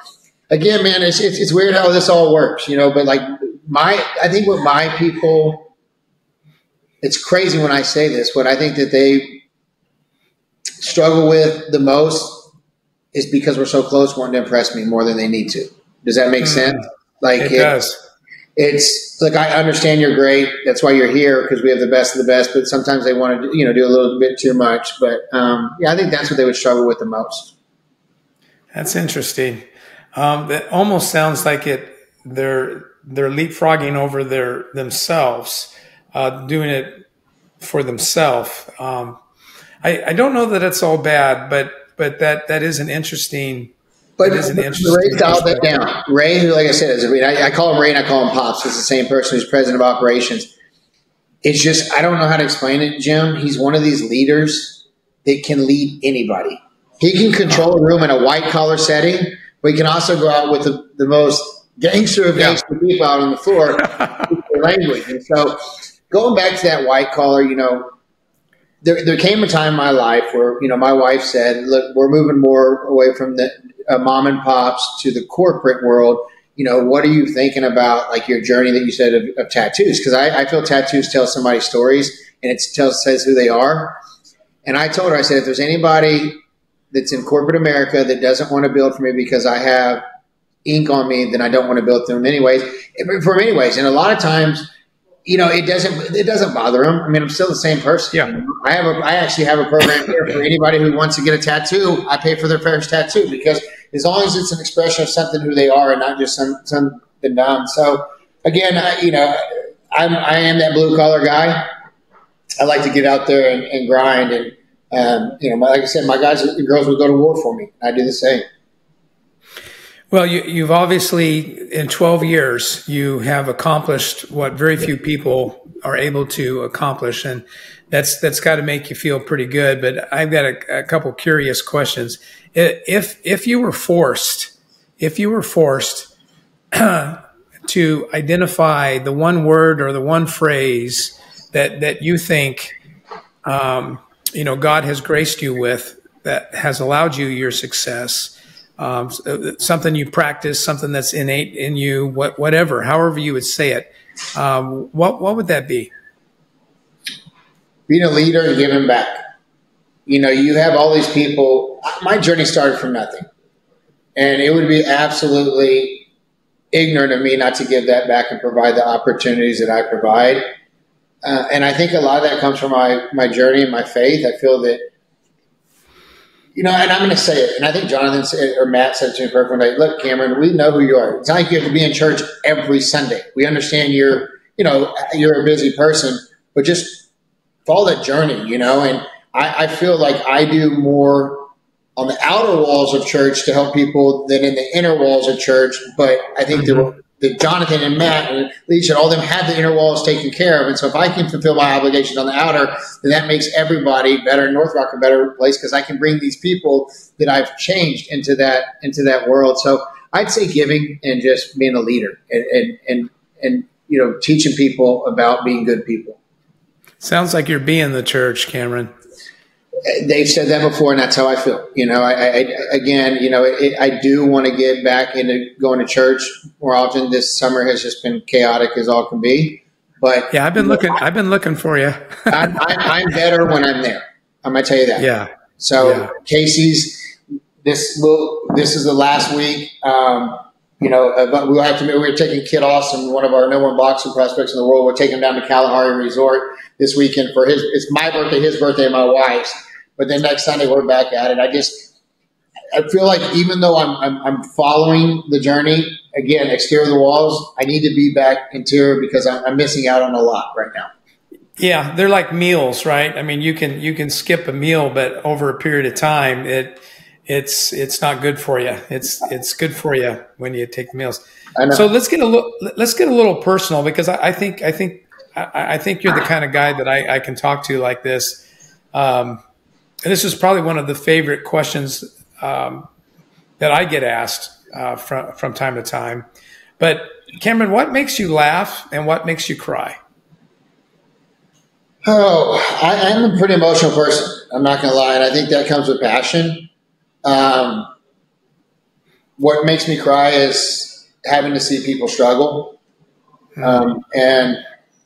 again, man, it's weird how this all works, but I think what my people, it's crazy when I say this, what I think that they struggle with the most is because we're so close, wanting to impress me more than they need to. Does that make sense? It does. It's like, I understand you're great. That's why you're here, because we have the best of the best. But sometimes they want to, do a little bit too much. But I think that's what they would struggle with the most. That's interesting. That almost sounds like they're leapfrogging over themselves, doing it for themselves. I don't know that it's all bad, but that is an interesting. But Ray dialed that down. Ray, who, like I said, I call him Ray and I call him Pops. It's the same person who's president of operations. It's just, I don't know how to explain it, Jim. He's one of these leaders that can lead anybody. He can control a room in a white collar setting, but he can also go out with the most gangster of gangster people out on the floor with their language. And so going back to that white collar, there came a time in my life where, my wife said, look, we're moving more away from the mom and pops to the corporate world. What are you thinking about, like, your journey that you said of tattoos? Because I feel tattoos tell somebody's stories, and it says who they are. And I told her, I said, if there's anybody that's in corporate America that doesn't want to build for me because I have ink on me, then I don't want to build for them anyways. And a lot of times, it doesn't bother them. I mean, I'm still the same person. Yeah. I actually have a program here for anybody who wants to get a tattoo. I pay for their first tattoo, because as long as it's an expression of something who they are and not just something done. So again, I am that blue collar guy. I like to get out there and grind, and like I said, my guys and girls would go to war for me. I do the same. Well, you've obviously, in 12 years, you have accomplished what very few people are able to accomplish, and that's got to make you feel pretty good. But I've got a couple curious questions. If you were forced to identify the one word or the one phrase that you think God has graced you with, that has allowed you your success, something you practice, something that's innate in you, whatever, however you would say it, what would that be? Being a leader and giving back. You have all these people. My journey started from nothing, and it would be absolutely ignorant of me not to give that back and provide the opportunities that I provide. And I think a lot of that comes from my journey and my faith. I feel that, and I'm going to say it, and I think Jonathan said, or Matt said to me perfectly, look, Cameron, we know who you are. It's not like you have to be in church every Sunday. We understand you're a busy person, but just follow that journey, and I feel like I do more on the outer walls of church to help people than in the inner walls of church. But I think that Jonathan and Matt and Leach and all them have the inner walls taken care of. And so if I can fulfill my obligations on the outer, then that makes everybody better, North Rock a better place, because I can bring these people that I've changed into that world. So I'd say giving and just being a leader and teaching people about being good people. Sounds like you're being the church, Cameron. They've said that before, and that's how I feel. I do want to get back into going to church more often. This summer has just been chaotic as all can be. But yeah, I've been looking for you. I'm better when I'm there. I'm gonna tell you that. Yeah. So Casey's. This is the last week. We'll have to. We're taking Kid Austin, one of our number one boxing prospects in the world. We're taking him down to Kalahari Resort this weekend for it's my birthday, his birthday, and my wife's. But then next Sunday we're back at it. I feel like even though I'm following the journey, again, exterior of the walls, I need to be back interior, because I'm missing out on a lot right now. Yeah, they're like meals, right? I mean, you can skip a meal, but over a period of time, it's not good for you. It's good for you when you take the meals. So let's get a little personal, because I think you're the kind of guy that I can talk to like this. And this is probably one of the favorite questions that I get asked from time to time. But Cameron, what makes you laugh and what makes you cry? Oh, I'm a pretty emotional person. I'm not going to lie, and I think that comes with passion. What makes me cry is having to see people struggle. And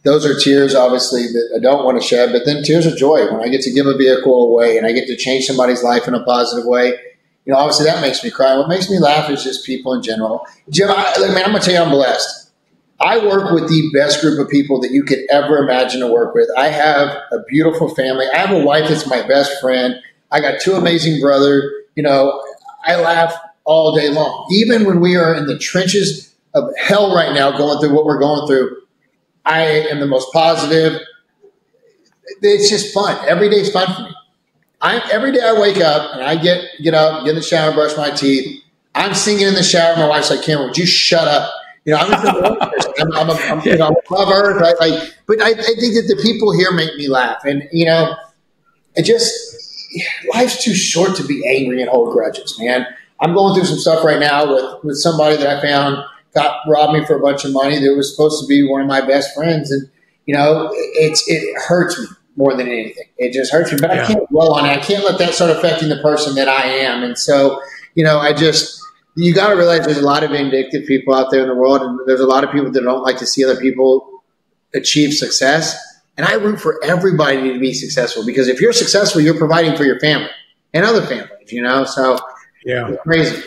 those are tears, obviously, that I don't want to shed, but then tears of joy when I get to give a vehicle away and I get to change somebody's life in a positive way. Obviously that makes me cry. What makes me laugh is just people in general. Jim, I'm going to tell you, I'm blessed. I work with the best group of people that you could ever imagine to work with. I have a beautiful family. I have a wife that's my best friend. I got two amazing brothers. I laugh all day long. Even when we are in the trenches of hell right now, going through what we're going through, I am the most positive. It's just fun. Every day is fun for me. Every day I wake up and I get up, get in the shower, brush my teeth. I'm singing in the shower. My wife's like, Cameron, would you shut up? I'm above earth. But I think that the people here make me laugh. And, life's too short to be angry and hold grudges, man. I'm going through some stuff right now with somebody that I found robbed me for a bunch of money that was supposed to be one of my best friends. And, it hurts me more than anything. It just hurts me, but I can't dwell on it. I can't let that start affecting the person that I am. And so, you got to realize there's a lot of vindictive people out there in the world, and there's a lot of people that don't like to see other people achieve success. And I root for everybody to be successful, because if you're successful, you're providing for your family and other families, so it's crazy.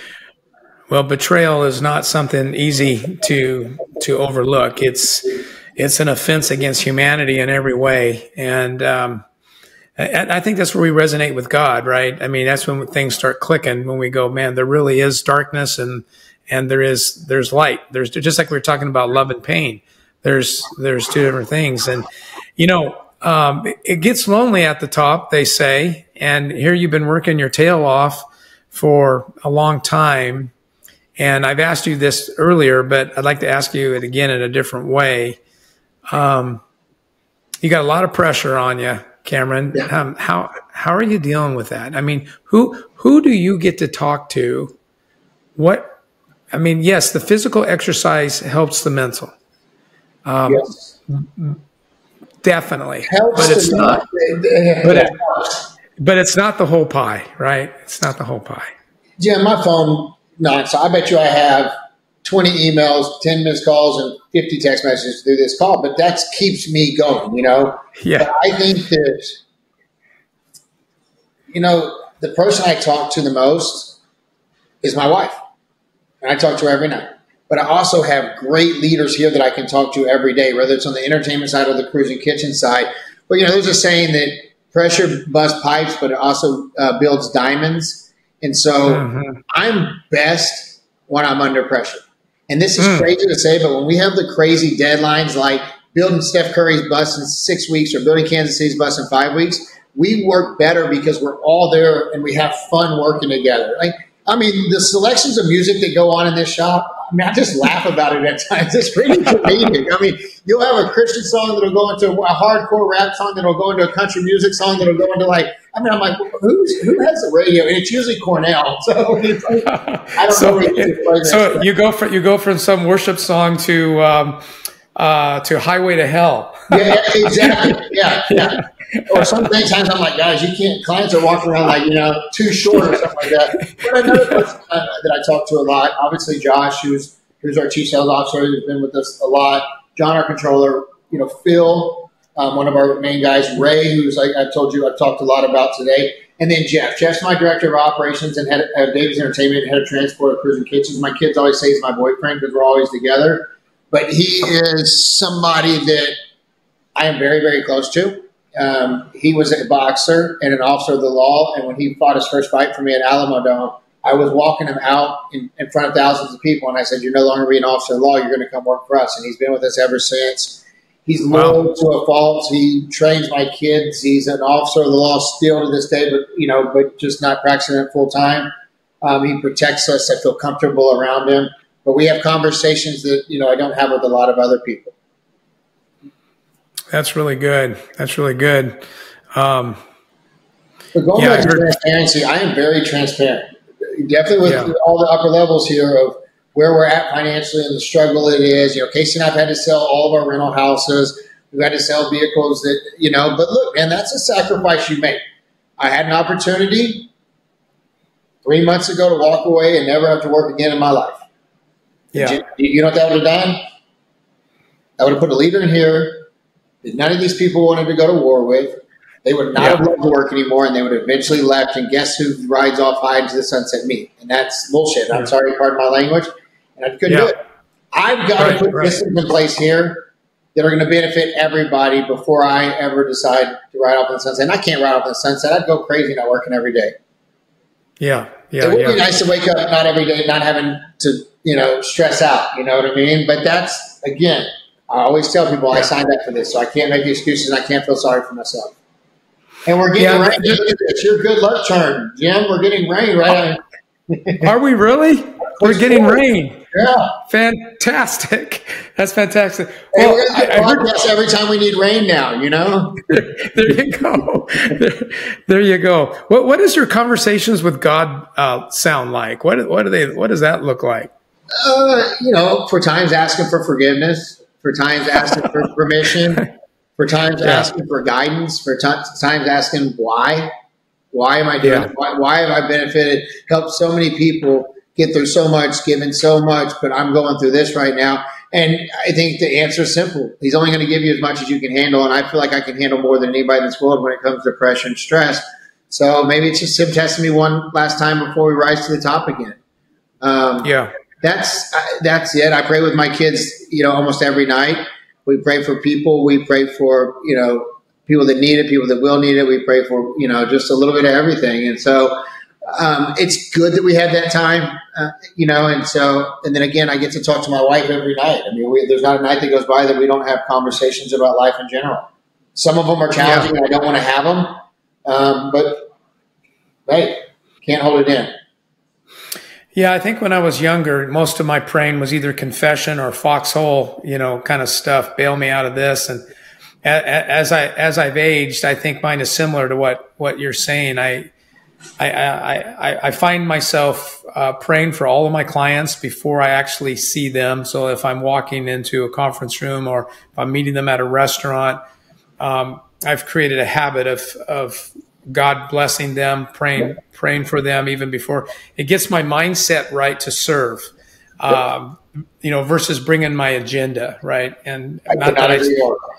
Well, betrayal is not something easy to overlook. It's an offense against humanity in every way. And I think that's where we resonate with God, right? I mean, that's when things start clicking, when we go, man, there really is darkness and there's light. There's just like we were talking about love and pain. There's two different things. And, it gets lonely at the top, they say. And here you've been working your tail off for a long time. And I've asked you this earlier, but I'd like to ask you it again in a different way. You got a lot of pressure on you, Cameron. Yeah. How are you dealing with that? I mean, who do you get to talk to? Yes, the physical exercise helps the mental. Yes. Definitely. Helps, but it's not. But it's not the whole pie, right? It's not the whole pie. Yeah, my phone. No, so I bet you I have 20 emails, 10 missed calls, and 50 text messages through this call, but that keeps me going, Yeah. But I think that, the person I talk to the most is my wife. And I talk to her every night. But I also have great leaders here that I can talk to every day, whether it's on the entertainment side or the cruising kitchen side. But, there's a saying that pressure busts pipes, but it also builds diamonds. And so I'm best when I'm under pressure. And this is crazy to say, but when we have the crazy deadlines like building Steph Curry's bus in 6 weeks or building Kansas City's bus in 5 weeks, we work better because we're all there and we have fun working together. The selections of music that go on in this shop, I just laugh about it at times. It's pretty comedic. You'll have a Christian song that'll go into a hardcore rap song that'll go into a country music song that'll go into I'm like, who has the radio? And it's usually Cornell. So it's I don't know. So you go from some worship song to Highway to Hell. Yeah, exactly. Yeah. Or sometimes I'm like, guys, you can't. Clients are walking around too short or something like that. But another person that I talk to a lot, obviously Josh, who's our chief sales officer, who's been with us a lot. John, our controller. Phil, one of our main guys. Ray, who's I've told you I've talked a lot about today. And then Jeff. Jeff's my director of operations and head of Davies Entertainment, head of transport of Cruising Kitchens. My kids always say he's my boyfriend because we're always together. But he is somebody that I am very, very close to. He was a boxer and an officer of the law, and when he fought his first fight for me at Alamo Dome, I was walking him out in front of thousands of people, and I said, "You're no longer being an officer of the law. You're going to come work for us." And he's been with us ever since. He's loyal to a fault. He trains my kids. He's an officer of the law still to this day, but just not practicing it full time. He protects us. I feel comfortable around him. But we have conversations that I don't have with a lot of other people. That's really good. That's really good. But going back to transparency, I am very transparent. Definitely with all the upper levels here of where we're at financially and the struggle it is. Casey and I have had to sell all of our rental houses. We've had to sell vehicles that, but look, man, that's a sacrifice you make. I had an opportunity 3 months ago to walk away and never have to work again in my life. Yeah. You know what that would have done? I would have put a leader in here that none of these people wanted to go to war with. They would not have loved to work anymore, and they would have eventually left. And guess who rides off high into the sunset? Me. And that's bullshit. I'm sorry, pardon my language. And I couldn't do it. I've got to put systems in place here that are going to benefit everybody before I ever decide to ride off in the sunset. And I can't ride off in the sunset. I'd go crazy not working every day. Yeah. It would be nice to wake up not every day, not having to, stress out. You know what I mean? But that's, again, I always tell people I signed up for this, so I can't make excuses and I can't feel sorry for myself. And we're getting rain. It's your good luck turn, Jim. We're getting rain, right? Are we really? We're getting rain. Yeah. Fantastic. That's fantastic. Hey, Well, we're going to get podcasts every time we need rain now, you know? There you go. There you go. What does your conversations with God sound like? What does that look like? You know, for times asking for forgiveness, for times asking for permission, for times asking for guidance, for times asking why. Why am I doing it? Why have I benefited, helped so many people get through so much, given so much, but I'm going through this right now? And I think the answer is simple. He's only going to give you as much as you can handle, and I feel like I can handle more than anybody in this world when it comes to pressure and stress. So maybe it's just him testing me one last time before we rise to the top again. That's it. I pray with my kids, you know, almost every night. We pray for people. We pray for, you know, people that need it, people that will need it. We pray for, you know, just a little bit of everything. And so it's good that we had that time, you know, and then again, I get to talk to my wife every night. I mean, there's not a night that goes by that we don't have conversations about life in general. Some of them are challenging and I don't want to have them. But hey, can't hold it in. Yeah, I think when I was younger, most of my praying was either confession or foxhole, you know, kind of stuff. Bail me out of this. And as I've aged, I think mine is similar to what you're saying. I find myself praying for all of my clients before I actually see them. So if I'm walking into a conference room or if I'm meeting them at a restaurant, I've created a habit of God blessing them, praying for them even before. It gets my mindset right to serve, you know, versus bringing my agenda, right? And not that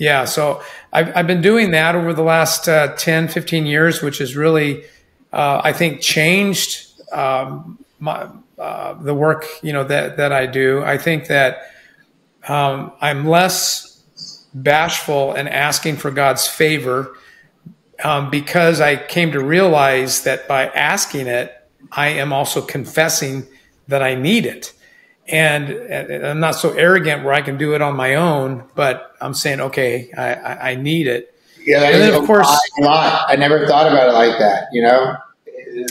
yeah, so I've been doing that over the last 10, 15 years, which has really, I think, changed the work, you know, that I do. I think that I'm less bashful in asking for God's favor because I came to realize that by asking it, I am also confessing that I need it. And I'm not so arrogant where I can do it on my own, but I'm saying, okay, I need it. Yeah, that is, of course, a lot. I never thought about it like that, you know?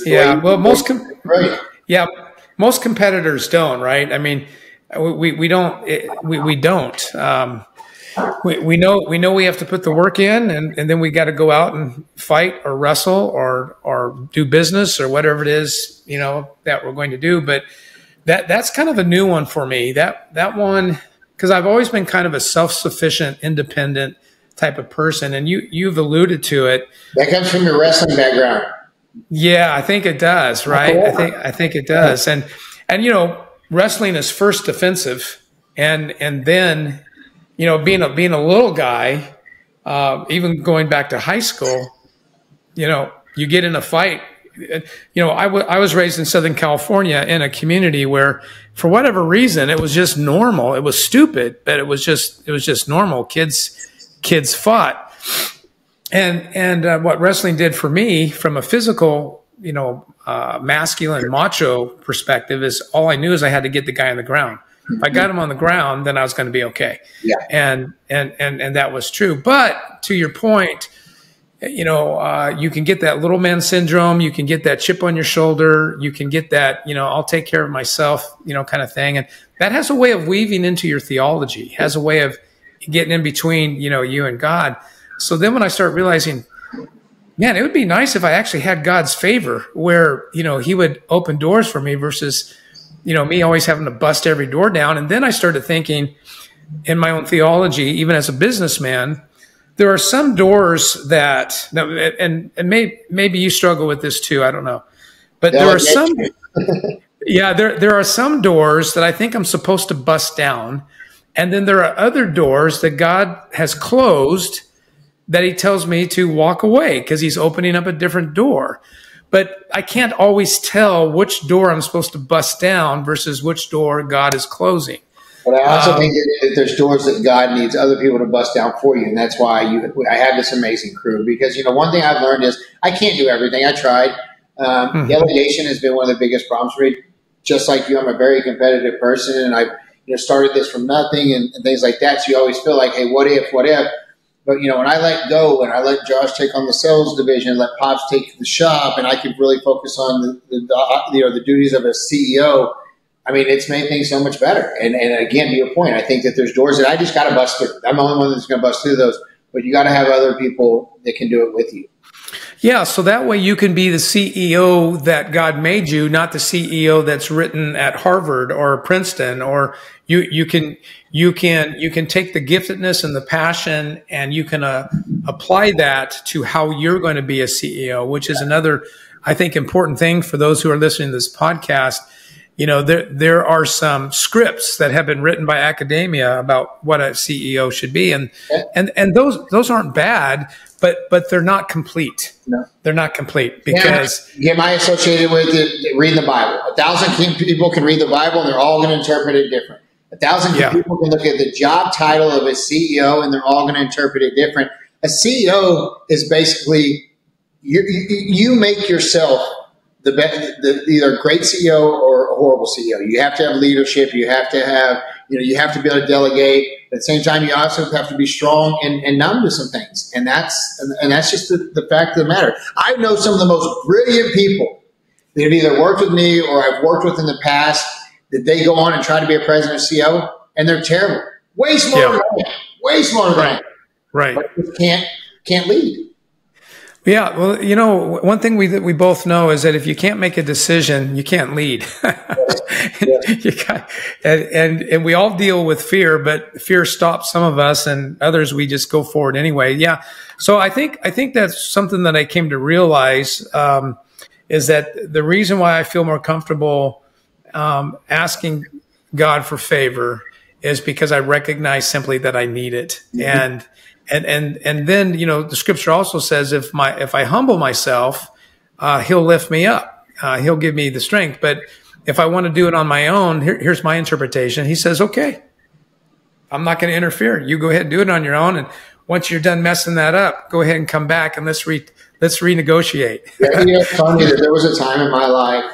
Yeah, well, most competitors don't, right? I mean, we don't. We know we have to put the work in, and then we got to go out and fight or wrestle or do business or whatever it is, you know, that we're going to do. But that's kind of a new one for me. That one, because I've always been kind of a self-sufficient, independent type of person, and you've alluded to it. That comes from your wrestling background. Yeah, I think it does, right? I think it does, and you know, wrestling is first defensive, and then, you know, being a little guy, even going back to high school, you know, you get in a fight. You know, I was raised in Southern California in a community where, for whatever reason, it was just normal. It was stupid, but it was just normal. Kids fought. And what wrestling did for me from a physical, you know, masculine macho perspective is all I knew is I had to get the guy on the ground. If I got him on the ground, then I was going to be okay. Yeah. And that was true. But to your point, you know, you can get that little man syndrome. You can get that chip on your shoulder. You can get that, you know, I'll take care of myself, you know, kind of thing. And that has a way of weaving into your theology, has a way of getting in between, you know, you and God. So then when I start realizing, man, it would be nice if I actually had God's favor where, you know, he would open doors for me versus, you know, me always having to bust every door down. And then I started thinking in my own theology, even as a businessman, there are some doors that, and maybe you struggle with this too, I don't know. But there are some, yeah, there are some doors that I think I'm supposed to bust down. And then there are other doors that God has closed that he tells me to walk away because he's opening up a different door. But I can't always tell which door I'm supposed to bust down versus which door God is closing. But I also think that there's doors that God needs other people to bust down for you. And that's why I have this amazing crew. Because, you know, one thing I've learned is I can't do everything. I tried. Delegation has been one of the biggest problems for me. Just like you, I'm a very competitive person. And I've, you know, started this from nothing and things like that. So you always feel like, hey, what if? But, you know, when I let go and I let Josh take on the sales division, let Pops take the shop, and I could really focus on the duties of a CEO, I mean, it's made things so much better. And again, to your point, I think that there's doors that I just got to bust through. I'm the only one that's going to bust through those, but you got to have other people that can do it with you. Yeah, so that way you can be the CEO that God made you, not the CEO that's written at Harvard or Princeton. Or you can take the giftedness and the passion, and you can apply that to how you're going to be a CEO, which is another, I think, important thing for those who are listening to this podcast. You know, there are some scripts that have been written by academia about what a CEO should be, and those aren't bad, but they're not complete. No. They're not complete because am I associated with it? Reading the Bible. 1,000 people can read the Bible, and they're all going to interpret it different. 1,000 people can look at the job title of a CEO, and they're all going to interpret it different. A CEO is basically you make yourself either a great CEO or a horrible CEO. You have to have leadership. You have to have, you have to be able to delegate. At the same time, you also have to be strong and numb to some things. And that's just the fact of the matter. I know some of the most brilliant people that have either worked with me or I've worked with in the past, that they go on and try to be a president or CEO, and they're terrible. Way smarter than I am. Way smarter than I am. Right. But can't lead. Yeah, well, one thing we both know is that if you can't make a decision, you can't lead. And we all deal with fear, but fear stops some of us, and others we just go forward anyway. Yeah. So I think that's something that I came to realize is that the reason why I feel more comfortable asking God for favor is because I recognize simply that I need it. Mm-hmm. And then, the scripture also says if I humble myself, he'll lift me up. He'll give me the strength. But if I want to do it on my own, here's my interpretation. He says, okay, I'm not going to interfere. You go ahead and do it on your own. And once you're done messing that up, go ahead and come back and let's renegotiate. It's funny that there was a time in my life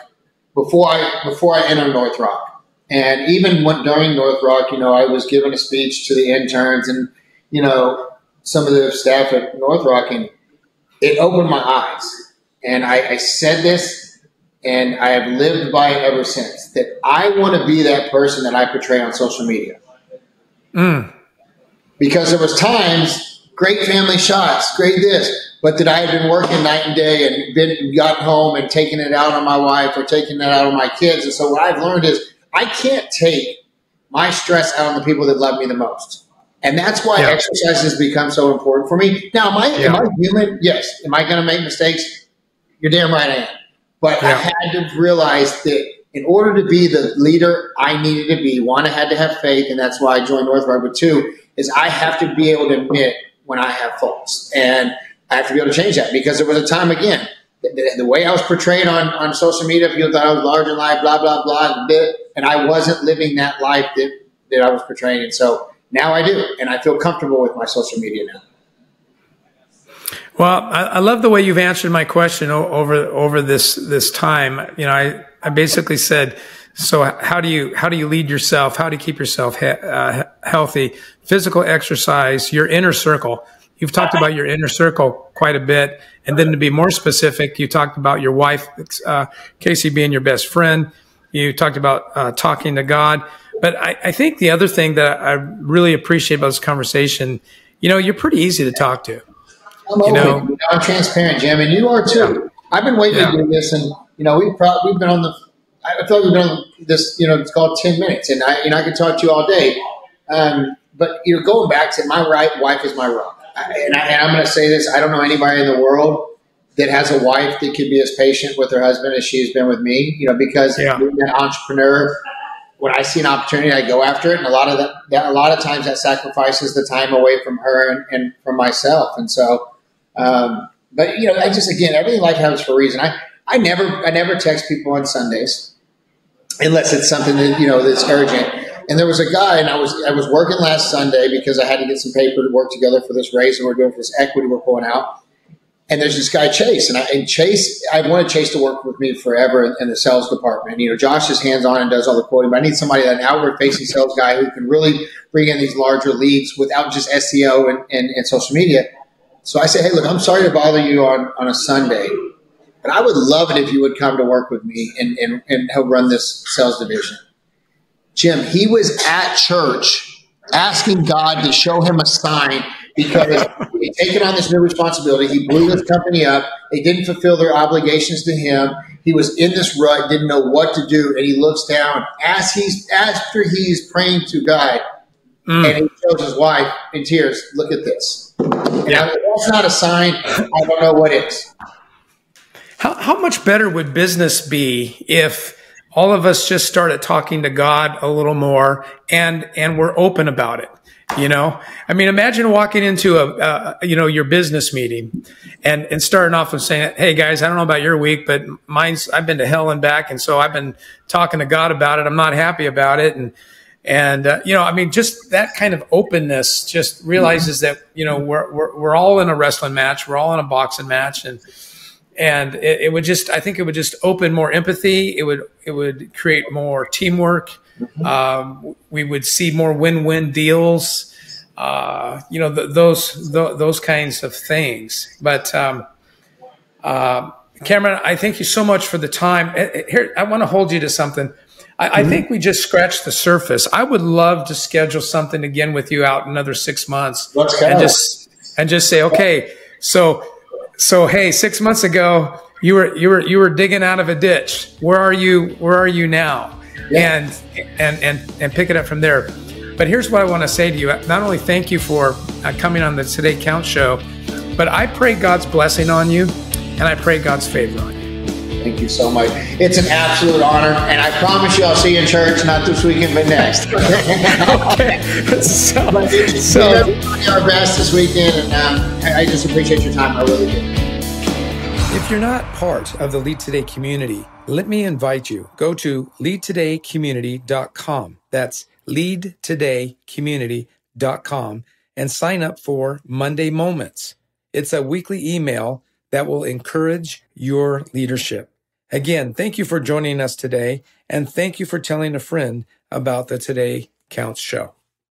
before I entered North Rock. And even during North Rock, I was giving a speech to the interns and, some of the staff at North Rock, and it opened my eyes. And I said this, and I have lived by it ever since, that I want to be that person that I portray on social media. Because there was times, great family shots, great this, but that I had been working night and day and gotten home and taking it out on my wife or taking it out on my kids. And so what I've learned is I can't take my stress out on the people that love me the most. And that's why exercise has become so important for me. Now, am I human? Yes. Am I going to make mistakes? You're damn right I am. But I had to realize that in order to be the leader I needed to be, one, I had to have faith, and that's why I joined North Rock. But two, is I have to be able to admit when I have faults. And I have to be able to change that, because there was a time, again, the way I was portrayed on social media, people thought I was larger than life, blah, blah, blah, and I wasn't living that life that I was portraying. And so now I do, and I feel comfortable with my social media now. Well, I love the way you've answered my question over this time. I basically said, so how do you lead yourself? How do you keep yourself healthy? Physical exercise, your inner circle. You've talked about your inner circle quite a bit. And then to be more specific, you talked about your wife, Casey, being your best friend. You talked about talking to God. But I think the other thing that I really appreciate about this conversation, you're pretty easy to talk to. I'm open. I'm transparent, Jim, and you are too. I've been waiting to do this, and we've been on the. I feel like we've been on this. It's called 10 minutes, and I can talk to you all day. But going back to my wife is my rock, and I'm going to say this: I don't know anybody in the world that has a wife that could be as patient with her husband as she's been with me. Because being an entrepreneur, when I see an opportunity, I go after it, and a lot of times that sacrifices the time away from her and from myself, and so. But I just, again, everything life happens for a reason. I never text people on Sundays unless it's something that that's urgent. And there was a guy, and I was working last Sunday because I had to get some paper to work together for this raise that we're doing for this equity we're pulling out. And there's this guy Chase, and Chase, I wanted Chase to work with me forever in the sales department. Josh is hands on and does all the quoting, but I need somebody, an outward facing sales guy who can really bring in these larger leads without just SEO and social media. So I said, hey, look, I'm sorry to bother you on a Sunday, but I would love it if you would come to work with me and help run this sales division. Jim, he was at church asking God to show him a sign because he'd taken on this new responsibility. He blew his company up. They didn't fulfill their obligations to him. He was in this rut, didn't know what to do, and he looks down after he's praying to God, and he shows his wife in tears, look at this. And if that's not a sign, I don't know what is. How much better would business be if all of us just started talking to God a little more and we're open about it? You know, I mean, imagine walking into your business meeting and starting off with saying, hey guys, I don't know about your week, but I've been to hell and back. And so I've been talking to God about it. I'm not happy about it. And I mean, just that kind of openness just realizes that, we're all in a wrestling match. We're all in a boxing match. And it would just, I think it would just open more empathy. It would create more teamwork. We would see more win-win deals, those kinds of things. But Cameron, I thank you so much for the time. Here, I want to hold you to something. I think we just scratched the surface. I would love to schedule something again with you out another 6 months. Let's go. And just say, okay, so hey, 6 months ago you were digging out of a ditch. Where are you now? Yeah. And pick it up from there. But here's what I want to say to you. Not only thank you for coming on the Today Counts show, but I pray God's blessing on you, and I pray God's favor on you. Thank you so much. It's an absolute honor, and I promise you I'll see you in church, not this weekend, but next. Okay. So everybody our best this weekend, and I just appreciate your time. I really do. If you're not part of the Lead Today community, let me invite you. Go to leadtodaycommunity.com. That's leadtodaycommunity.com and sign up for Monday Moments. It's a weekly email that will encourage your leadership. Again, thank you for joining us today, and thank you for telling a friend about the Today Counts show.